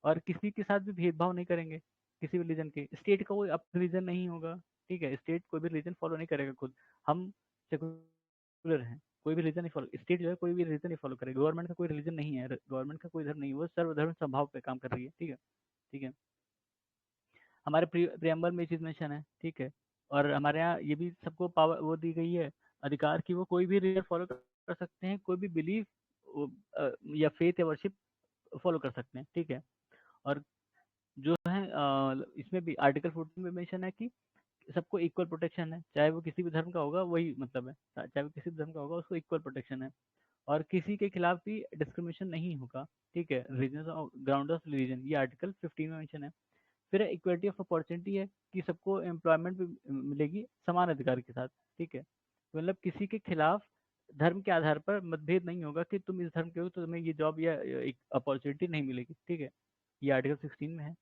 Speaker 1: और किसी के साथ भी भेदभाव नहीं करेंगे, किसी भी रिलीजन के। स्टेट का कोई अपना रिलीजन नहीं होगा, ठीक है, स्टेट कोई भी रिलीजन फॉलो नहीं करेगा खुद। हम सेकुलर हैं, कोई भी रिलीजन नहीं फॉलो, स्टेट जो है कोई भी रिलीजन नहीं फॉलो करेगा। गवर्नमेंट का कोई रिलीजन नहीं है, गवर्नमेंट का कोई धर्म नहीं है, वो सर्वधर्म समभाव पे काम कर रही है, ठीक है, ठीक है। हमारे प्रियम्बल में ये चीज़ मेंशन है, ठीक है। और हमारे यहाँ ये भी सबको पावर वो दी गई है, अधिकार, कि वो कोई भी रिलीजन फॉलो कर सकते हैं, कोई भी बिलीफ या फेथ या वर्शिप फॉलो कर सकते हैं, ठीक है। और जो है इसमें भी आर्टिकल 14 में मेंशन है कि सबको इक्वल प्रोटेक्शन है, चाहे वो किसी भी धर्म का होगा, वही मतलब है, चाहे वो किसी भी धर्म का होगा उसको इक्वल प्रोटेक्शन है। और किसी के खिलाफ भी डिस्क्रिमिनेशन नहीं होगा, ठीक है, रीजन ग्राउंड ऑफ रिलीजन, ये आर्टिकल 15 में मेंशन है। फिर इक्वलिटी ऑफ अपॉर्चुनिटी है कि सबको एम्प्लॉयमेंट भी मिलेगी समान अधिकार के साथ, ठीक है। मतलब किसी के खिलाफ धर्म के आधार पर मतभेद नहीं होगा कि तुम इस धर्म के हो तो तुम्हें ये जॉब या एक अपॉर्चुनिटी नहीं मिलेगी, ठीक है। ये आर्टिकल 16 में है।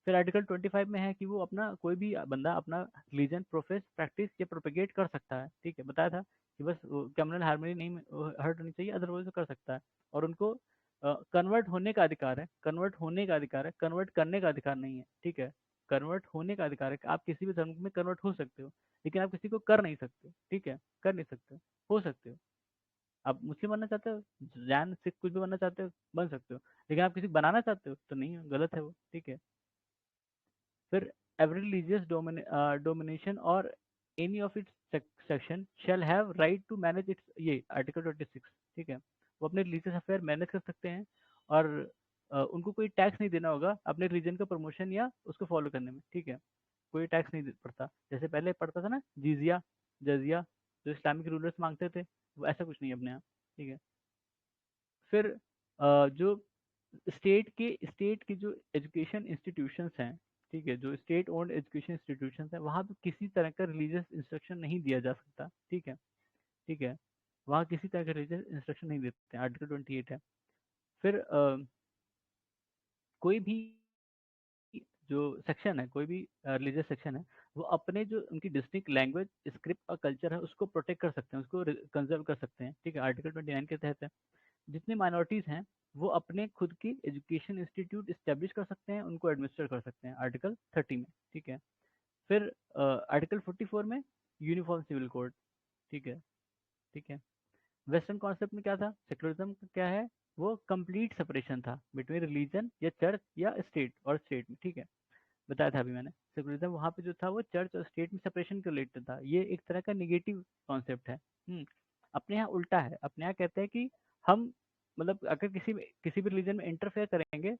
Speaker 1: फिर आर्टिकल 25 में है कि वो अपना, कोई भी बंदा अपना रिलीजन प्रोफेस, प्रैक्टिस या प्रोपेगेट कर सकता है, ठीक है। बताया था कि बस कम्युनल हार्मनी नहीं हर्ट होनी चाहिए, अदरवाइज कर सकता है। और उनको कन्वर्ट होने का अधिकार है, कन्वर्ट होने का अधिकार है, कन्वर्ट करने का अधिकार नहीं है, ठीक है। कन्वर्ट होने का अधिकार है कि आप किसी भी धर्म में कन्वर्ट हो सकते हो, लेकिन आप किसी को कर नहीं सकते, ठीक है, कर नहीं सकते हो सकते हो। आप मुस्लिम बनना चाहते हो, जैन सिख कुछ भी बनना चाहते हो, बन सकते हो। लेकिन आप किसी को बनाना चाहते हो तो नहीं, गलत है वो, ठीक है। फिर every religious domination or any of its section shall have right to manage its, ये आर्टिकल 26, ठीक है। वो अपने रिलीजियस अफेयर मैनेज कर सकते हैं, और उनको कोई टैक्स नहीं देना होगा अपने रिलीजन का प्रमोशन या उसको फॉलो करने में, ठीक है। कोई टैक्स नहीं पड़ता, जैसे पहले पड़ता था ना, जिजिया, जजिया, जो इस्लामिक रूलर्स मांगते थे, वो ऐसा कुछ नहीं है अपने यहाँ, ठीक है। फिर जो स्टेट की जो एजुकेशन इंस्टीट्यूशंस हैं, ठीक है, जो स्टेट ओन्ड एजुकेशन इंस्टीट्यूशंस हैं, वहाँ पे किसी तरह का रिलीजियस इंस्ट्रक्शन नहीं दिया जा सकता, ठीक है, ठीक है। वहाँ किसी तरह का रिलीजियस इंस्ट्रक्शन नहीं देते हैं, आर्टिकल 28 है। फिर कोई भी जो सेक्शन है, कोई भी रिलीजियस सेक्शन है, वो अपने जो उनकी डिस्ट्रिक्ट लैंग्वेज, स्क्रिप्ट और कल्चर है उसको प्रोटेक्ट कर सकते हैं, उसको कंजर्व कर सकते हैं, ठीक है, आर्टिकल 29 के तहत है। जितने माइनॉरिटीज़ हैं वो अपने खुद की एजुकेशन इंस्टीट्यूट इस्टेब्लिश कर सकते हैं, उनको एडमिनिस्टर कर सकते हैं, आर्टिकल 30 में, ठीक है। फिर आर्टिकल 44 में यूनिफॉर्म सिविल कोड, ठीक है, ठीक है। वेस्टर्न कॉन्सेप्ट में क्या था, सेकुलरिज्म क्या है, वो कंप्लीट सेपरेशन था बिटवीन रिलीजन या चर्च या स्टेट और स्टेट में, ठीक है, बताया था अभी मैंने। सेकुलरिज्म वहाँ पे जो था वो चर्च और स्टेट में सेपरेशन के रिलेटेड था, ये एक तरह का निगेटिव कॉन्सेप्ट है। अपने यहाँ उल्टा है, अपने यहाँ कहते हैं कि हम मतलब अगर किसी भी रिलीजन में इंटरफेयर करेंगे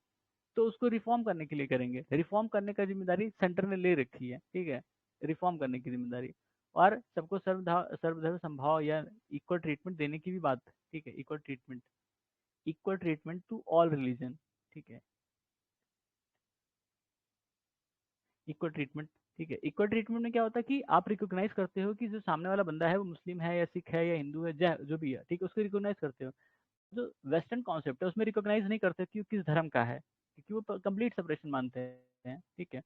Speaker 1: तो उसको रिफॉर्म करने के लिए करेंगे, रिफॉर्म करने का जिम्मेदारी सेंटर ने ले रखी है, ठीक है, रिफॉर्म करने की जिम्मेदारी, और सबको सर्वधर्म संभाव या इक्वल ट्रीटमेंट देने की भी बात, ठीक है, equal treatment to all religion, ठीक है, इक्वल ट्रीटमेंट, ठीक है। इक्वल ट्रीटमेंट में क्या होता है कि आप रिकॉग्नाइज करते हो कि जो सामने वाला बंदा है वो मुस्लिम है या सिख है या हिंदू है, जो भी है, ठीक है, उसको रिकॉग्नाइज करते हो। जो वेस्टर्न कॉन्सेप्ट है उसमें रिकॉग्नाइज नहीं करते कि वो किस धर्म का है, क्योंकि वो कंप्लीट सेपरेशन मानते हैं, ठीक है।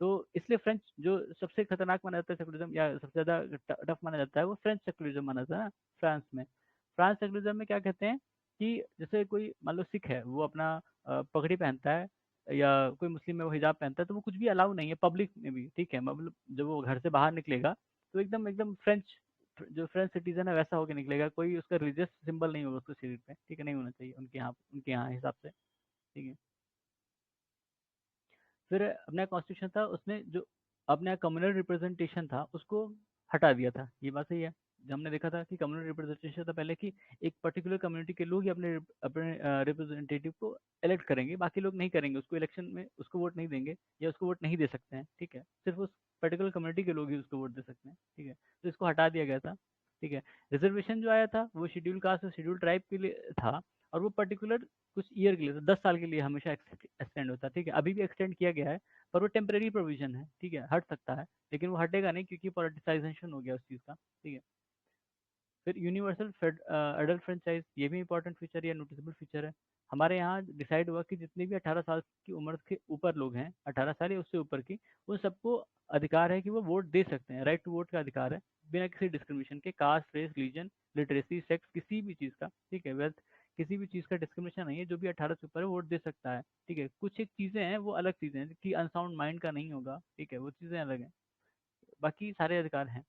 Speaker 1: तो इसलिए फ्रेंच जो सबसे खतरनाक माना जाता है सेकुलरिज्म या सबसे ज़्यादा टफ माना जाता है, वो फ्रेंच सेकुलरिज्म माना जाता है ना, फ्रांस में। फ्रांस सेकुलरिज्म में क्या कहते हैं कि जैसे कोई मान लो सिख है, वो अपना पगड़ी पहनता है, या कोई मुस्लिम है वो हिजाब पहनता है, तो वो कुछ भी अलाउ नहीं है पब्लिक में भी, ठीक है, मतलब जब वो घर से बाहर निकलेगा तो एकदम एकदम फ्रेंच, जो फ्रेंच सिटीजन है वैसा होकर निकलेगा, कोई उसका रिलीजियस सिंबल नहीं होगा उसके शरीर पे, ठीक है, नहीं होना चाहिए उनके यहाँ हिसाब से, ठीक है। फिर अपना कॉन्स्टिट्यूशन था, उसमें जो अपना कम्युनल रिप्रेजेंटेशन था उसको हटा दिया था, ये बात सही है। हमने देखा था कि कम्युनल रिप्रेजेंटेशन था पहले कि एक पर्टिकुलर कम्युनिटी के लोग ही अपने अपने रिप्रेजेंटेटिव को इलेक्ट करेंगे, बाकी लोग नहीं करेंगे, उसको इलेक्शन में उसको वोट नहीं देंगे या उसको वोट नहीं दे सकते हैं, ठीक है, सिर्फ उस पर्टिकुलर कम्युनिटी के लोग ही उसको वोट दे सकते हैं, ठीक है, तो इसको हटा दिया गया था, ठीक है। रिजर्वेशन जो आया था वो शेड्यूल कास्ट और शेड्यूल ट्राइब के लिए था, और वो पर्टिकुलर कुछ ईयर के लिए था, 10 साल के लिए हमेशा एक्सटेंड होता है, ठीक है, अभी भी एक्सटेंड किया गया है, पर वो टेम्परेरी प्रोविजन है, ठीक है, हट सकता है, लेकिन वो हटेगा नहीं क्योंकि पॉलिटिसाइजेशन हो गया उस चीज़ का, ठीक है। फिर यूनिवर्सल एडल्ट फ्रेंचाइज, ये भी इंपॉर्टेंट फीचर या नोटिसेबल फीचर है। हमारे यहाँ डिसाइड हुआ कि जितने भी 18 साल की उम्र के ऊपर लोग हैं, 18 साल या उससे ऊपर की, उन सबको अधिकार है कि वो वोट दे सकते हैं, राइट टू वोट का अधिकार है, बिना किसी डिस्क्रिमिनेशन के, caste, race, religion, literacy, sex, किसी भी चीज़ का, ठीक है, वेल्थ, किसी भी चीज़ का डिस्क्रिमिनेशन नहीं है, जो भी 18 से ऊपर है वोट दे सकता है, ठीक है। कुछ एक चीज़ें हैं वो अलग चीज़ें हैं कि अनसाउंड माइंड का नहीं होगा, ठीक है, वो चीज़ें अलग हैं, बाकी सारे अधिकार हैं।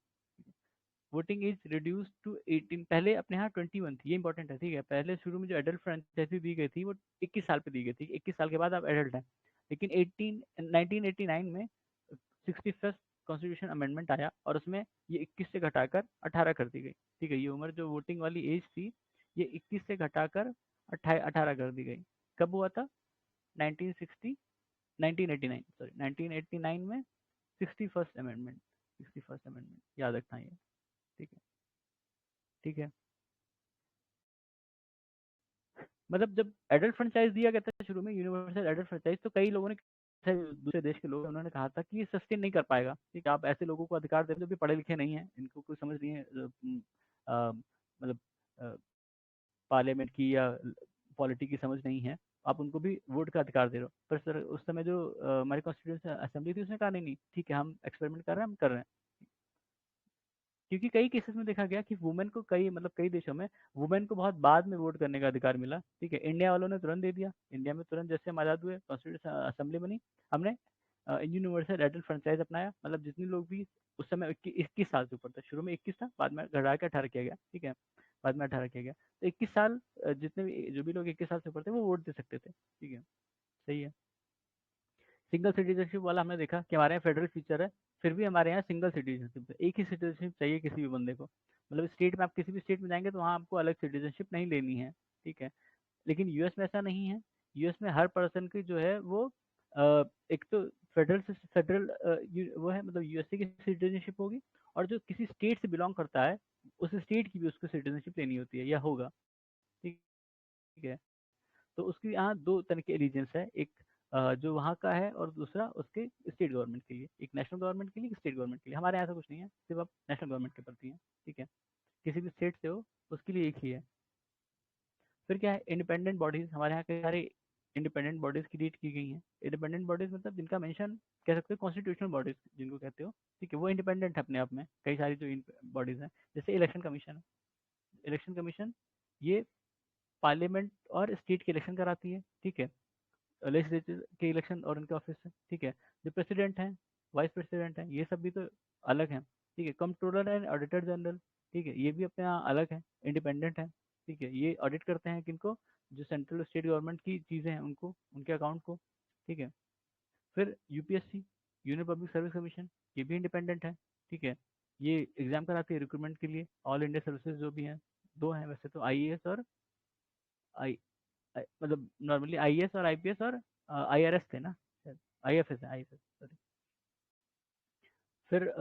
Speaker 1: वोटिंग एज रिड्यूस टू 18, पहले अपने यहाँ 21 थी, ये इंपॉर्टेंट है, ठीक है, पहले शुरू में जो एडल्ट फ्रेंचाइजी दी गई थी वो 21 साल पे दी गई थी, 21 साल के बाद आप एडल्ट हैं, लेकिन 1989 में 61st कॉन्स्टिट्यूशन अमेंडमेंट आया और उसमें ये 21 से घटाकर 18 कर दी गई, ठीक है, ये उम्र जो वोटिंग वाली एज थी ये 21 से घटाकर 18 कर दी गई। कब हुआ था? 1960 1989, सॉरी 1989 में 61st अमेंडमेंट याद रखना ये, ठीक है, ठीक है। मतलब जब एडल्ट फ्रेंचाइज दिया गया था शुरू में, यूनिवर्सल एडल्ट फ्रेंचाइज, तो कई लोगों ने, दूसरे देश के लोग हैं, उन्होंने कहा था कि ये सस्टेन नहीं कर पाएगा, ठीक है, आप ऐसे लोगों को अधिकार दे रहे हो जो भी पढ़े लिखे नहीं है, इनको कोई समझ नहीं है मतलब पार्लियामेंट की या पॉलिटी की समझ नहीं है, आप उनको भी वोट का अधिकार दे रहे हो। पर सर उस समय जो हमारी कॉन्स्टिट्यूशन असेंबली थी उसने कहा नहीं नहीं ठीक है, हम एक्सपेरिमेंट कर रहे हैं, हम कर रहे हैं, क्योंकि कई केसेस में देखा गया कि वुमेन को कई देशों में वुमेन को बहुत बाद में वोट करने का अधिकार मिला, ठीक है, इंडिया वालों ने तुरंत दे दिया, इंडिया में तुरंत जैसे हम आज़ाद हुए कॉन्स्टिट्यूशन असेंबली बनी, हमने यूनिवर्सल एडल्ट फ्रेंचाइज अपनाया, मतलब जितने लोग भी उस समय 21 साल से ऊपर था, शुरू में 21 था, बाद में घटा के 18 किया गया, ठीक है, बाद में 18 किया गया, तो 21 साल जितने भी जो भी लोग 21 साल से ऊपर थे वो वोट दे सकते थे, ठीक है, सही है। सिंगल सिटीजनशिप वाला हमने देखा कि हमारे यहाँ फेडरल फीचर है, फिर भी हमारे यहाँ सिंगल सिटीजनशिप है, एक ही सिटीजनशिप चाहिए किसी भी बंदे को, मतलब स्टेट में आप किसी भी स्टेट में जाएंगे तो वहाँ आपको अलग सिटीजनशिप नहीं लेनी है, ठीक है, लेकिन यूएस में ऐसा नहीं है। यूएस में हर पर्सन की जो है वो एक तो फेडरल वो है, मतलब यूएसए की सिटीजनशिप होगी, और जो किसी स्टेट से बिलोंग करता है उस स्टेट की भी उसको सिटीजनशिप लेनी होती है या होगा, ठीक है। तो उसकी यहाँ दो तरह के एलिजेंस है, एक जो वहाँ का है और दूसरा उसके स्टेट गवर्नमेंट के लिए, एक नेशनल गवर्नमेंट के लिए, एक स्टेट गवर्नमेंट के लिए। हमारे यहाँ ऐसा कुछ नहीं है, सिर्फ आप नेशनल गवर्नमेंट के प्रति हैं, ठीक है, किसी भी स्टेट से हो उसके लिए एक ही है। फिर क्या है, इंडिपेंडेंट बॉडीज, हमारे यहाँ कई सारे इंडिपेंडेंट बॉडीज क्रिएट की गई हैं। इंडिपेंडेंट बॉडीज मतलब जिनका मेंशन कह सकते हो कॉन्स्टिट्यूशनल बॉडीज जिनको कहते हो, ठीक है, वो इंडिपेंडेंट है अपने आप में, कई सारी जो बॉडीज हैं, जैसे इलेक्शन कमीशन है, इलेक्शन कमीशन ये पार्लियामेंट और स्टेट के इलेक्शन कराती है, ठीक है, लेजिस्लेचर के इलेक्शन और उनके ऑफिस से, ठीक है। जो प्रेसिडेंट हैं, वाइस प्रेसिडेंट हैं, ये सब भी तो अलग हैं, ठीक है। कंट्रोलर एंड ऑडिटर जनरल, ठीक है, ये भी अपने यहाँ अलग है, इंडिपेंडेंट है, ठीक है। ये ऑडिट करते हैं किनको, जो सेंट्रल स्टेट गवर्नमेंट की चीज़ें हैं उनको, उनके अकाउंट को, ठीक है। फिर UPSC, union public service commission, ये भी इंडिपेंडेंट है, ठीक है। ये एग्जाम कराती है रिक्रूटमेंट के लिए, ऑल इंडिया सर्विसेज जो भी हैं, दो हैं वैसे तो, आईएएस और मतलब नॉर्मली आईएएस और आईपीएस और आईआरएस थे ना, आईएफएस है, आईएफएस सॉरी। फिर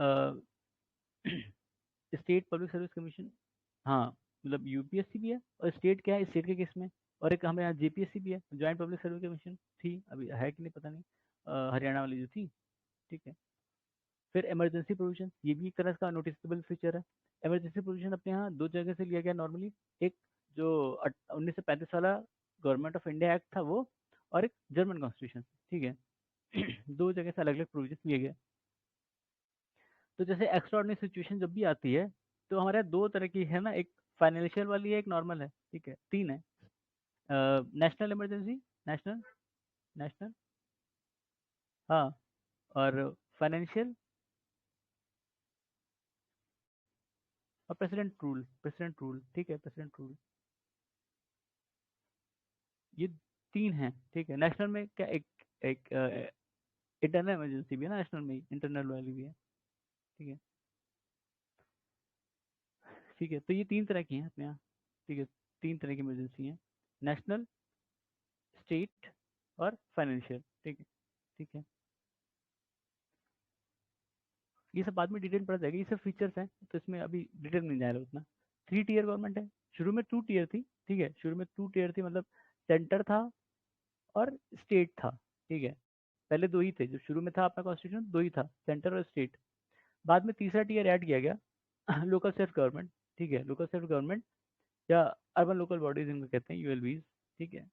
Speaker 1: स्टेट पब्लिक सर्विस कमीशन, हाँ, मतलब यूपीएससी भी है, और स्टेट क्या है, स्टेट के केस में, और एक हमें यहाँ जेपीएससी भी है, ज्वाइंट पब्लिक सर्विस कमीशन थी, अभी है कि नहीं पता नहीं, हरियाणा वाली जो थी, ठीक है। फिर इमरजेंसी प्रोविजन, ये भी एक तरह का नोटिसेबल फीचर है। इमरजेंसी प्रोविजन अपने यहाँ दो जगह से लिया गया नॉर्मली, एक जो 1935 वाला गवर्नमेंट ऑफ इंडिया एक्ट था वो, और एक जर्मन कॉन्स्टिट्यूशन, ठीक है। दो जगह से अलग अलग प्रोविजन लिए गए। तो जैसे एक्स्ट्राऑर्डिनरी सिचुएशन जब भी आती है, तो हमारे यहाँ दो तरह की है ना, एक फाइनेंशियल वाली है, एक नॉर्मल है, ठीक है, तीन है। नेशनल इमरजेंसी, नेशनल, नेशनल, हाँ, और फाइनेंशियल, और प्रेसिडेंट रूल, प्रेसिडेंट रूल, ठीक है, प्रेसिडेंट रूल, ये तीन हैं, ठीक है। नेशनल में क्या, एक एक इंटरनल इमरजेंसी भी है ना, नेशनल में इंटरनल वाली भी है, ठीक है, ठीक है। तो ये तीन तरह की हैं अपने यहाँ, ठीक है, तीन तरह की इमरजेंसी हैं, नेशनल, स्टेट और फाइनेंशियल, ठीक है, ठीक है। ये सब बाद में डिटेल पढ़ा जाएगा, ये सब फीचर्स हैं, तो इसमें अभी डिटेल नहीं जा रहा उतना। थ्री टीयर गवर्नमेंट है, शुरू में टू टीयर थी, ठीक है, शुरू में टू टीयर थी, मतलब सेंटर था और स्टेट था, ठीक है। पहले दो ही थे, जो शुरू में था आपका कॉन्स्टिट्यूशन, दो ही था, सेंटर और स्टेट। बाद में तीसरा टीयर ऐड किया गया, लोकल सेल्फ गवर्नमेंट, ठीक है, लोकल सेल्फ गवर्नमेंट या अर्बन लोकल बॉडीज इनको कहते हैं, यूएलबीज, ठीक है,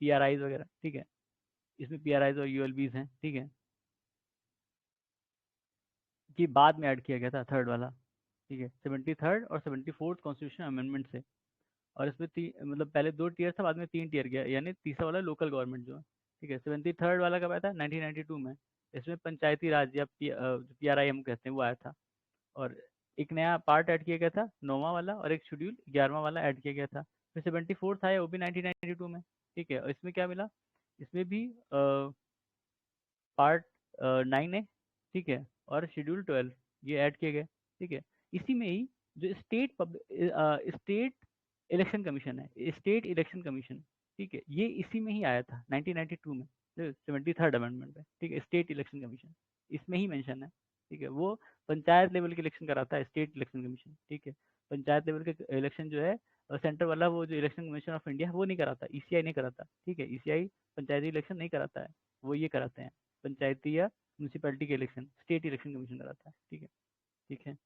Speaker 1: पीआरआईज वगैरह, ठीक है। इसमें पीआरआईज और यूएलबीज हैं, ठीक है। ये बाद में ऐड किया गया था थर्ड वाला, ठीक है, 73rd और 74th कॉन्स्टिट्यूशन अमेंडमेंट से। और इसमें मतलब पहले दो टीयर था, बाद में तीन टीयर गया, यानी तीसरा वाला लोकल गवर्नमेंट जो है, ठीक है। 73rd वाला कब आया था, 1992 में। इसमें पंचायती राज या पीआरआई हम कहते हैं, वो आया था। और एक नया पार्ट ऐड किया गया था, नौवां वाला, और एक शेड्यूल 11वां वाला ऐड किया गया था। फिर 74th आया, वो भी 1992 में, ठीक है। और इसमें क्या मिला, इसमें भी पार्ट 9 है, ठीक है, और शेड्यूल 12 ये ऐड किए गए, ठीक है। इसी में ही जो स्टेट इलेक्शन कमीशन है, स्टेट इलेक्शन कमीशन, ठीक है, ये इसी में ही आया था 1992 में, 73rd अमेंडमेंट में, ठीक है। स्टेट इलेक्शन कमीशन इसमें ही मेंशन है, ठीक है। वो पंचायत लेवल के इलेक्शन कराता है, स्टेट इलेक्शन कमीशन, ठीक है। पंचायत लेवल के इलेक्शन जो है, सेंटर वाला वो जो इलेक्शन कमीशन ऑफ इंडिया वो नहीं कराता, ईसीआई नहीं कराता, ठीक है। ईसीआई पंचायती इलेक्शन नहीं कराता है, वो ये कराते हैं, पंचायती या म्यूनसिपैलिटी के इलेक्शन स्टेट इलेक्शन कमीशन कराता है, ठीक है, ठीक है।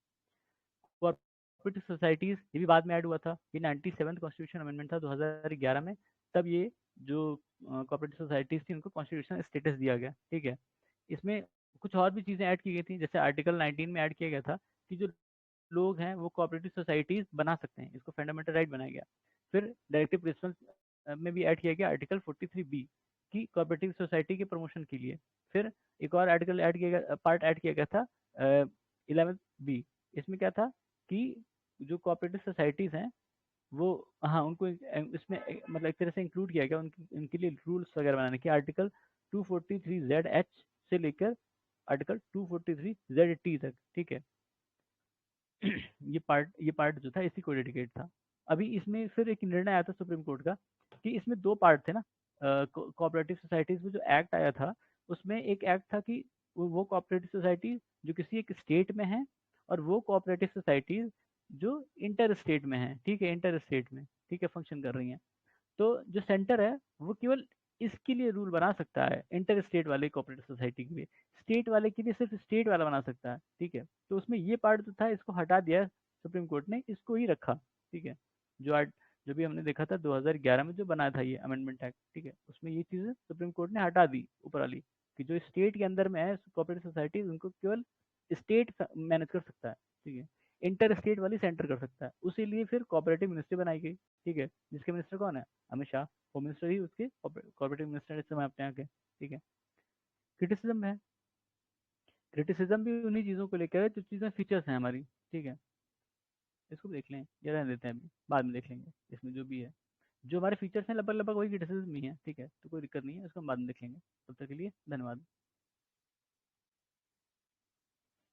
Speaker 1: कोऑपरेटिव सोसाइटीज, ये भी बाद में ऐड हुआ था, ये 97th कॉन्स्टिट्यूशन अमेंडमेंट था 2011 में, तब ये जो कोऑपरेटिव सोसाइटीज थी उनको कॉन्स्टिट्यूशनल स्टेटस दिया गया, ठीक है। इसमें कुछ और भी चीज़ें ऐड की गई थी, जैसे आर्टिकल 19 में ऐड किया गया था कि जो लोग हैं वो कोऑपरेटिव सोसाइटीज बना सकते हैं, इसको फंडामेंटल राइट बनाया गया। फिर डायरेक्टिव प्रिंसिपल में भी ऐड किया गया आर्टिकल 43B की कोऑपरेटिव सोसाइटी के प्रमोशन के लिए। फिर एक और आर्टिकल ऐड किया गया, पार्ट ऐड किया गया था 11B। इसमें क्या था कि जो कोऑपरेटिव सोसाइटीज हैं वो, हाँ, उनको इसमें मतलब एक तरह से इंक्लूड किया गया, उनके लिए रूल्स वगैरह बनाने के, आर्टिकल 243ZH से लेकर आर्टिकल 243ZT तक, ठीक है। ये पार्ट जो था इसी को डेडिकेट था। अभी इसमें फिर एक निर्णय आया था सुप्रीम कोर्ट का कि इसमें दो पार्ट थे ना, कोऑपरेटिव सोसाइटीज में जो एक्ट आया था, उसमें एक एक्ट था कि वो कोऑपरेटिव सोसाइटी जो किसी एक स्टेट में है, और वो कोऑपरेटिव सोसाइटीज जो इंटर स्टेट में है, ठीक है, इंटर स्टेट में, ठीक है, फंक्शन कर रही हैं। तो जो सेंटर है वो केवल इसके लिए रूल बना सकता है, इंटर स्टेट वाले कोऑपरेटिव सोसाइटी के लिए, स्टेट वाले के लिए सिर्फ स्टेट वाला बना सकता है, ठीक है। तो उसमें ये पार्ट जो था इसको हटा दिया सुप्रीम कोर्ट ने, इसको ही रखा, ठीक है। जो आज जो भी हमने देखा था 2011 में जो बना था ये अमेंडमेंट एक्ट, ठीक है, उसमें ये चीज़ें सुप्रीम कोर्ट ने हटा दी ऊपर वाली, कि जो स्टेट के अंदर में है कोऑपरेटिव सोसाइटी उनको केवल स्टेट मैनेज कर सकता है, ठीक है। इंटर स्टेट वाली सेंटर कर सकता है, उसी लिए फिर कोऑपरेटिव मिनिस्ट्री बनाई गई। ठीक है, जिसके मिनिस्टर कौन है? अमित शाह। होम मिनिस्टर ही उसके कोऑपरेटिव मिनिस्टर इस समय अपने यहाँ के। ठीक है। क्रिटिसिज्म है, क्रिटिसिज्म भी उन्हीं चीज़ों को लेकर है जो चीज़ें फीचर्स हैं हमारी। ठीक है, इसको भी देख लें, ये रहने देते हैं, अभी बाद में देख लेंगे इसमें जो भी है। जो हमारे फीचर्स हैं लगभग लगभग वही क्रिटिसिज्म ही है। ठीक है, तो कोई दिक्कत नहीं है, इसको हम बाद में देख लेंगे। तब तक के लिए धन्यवाद।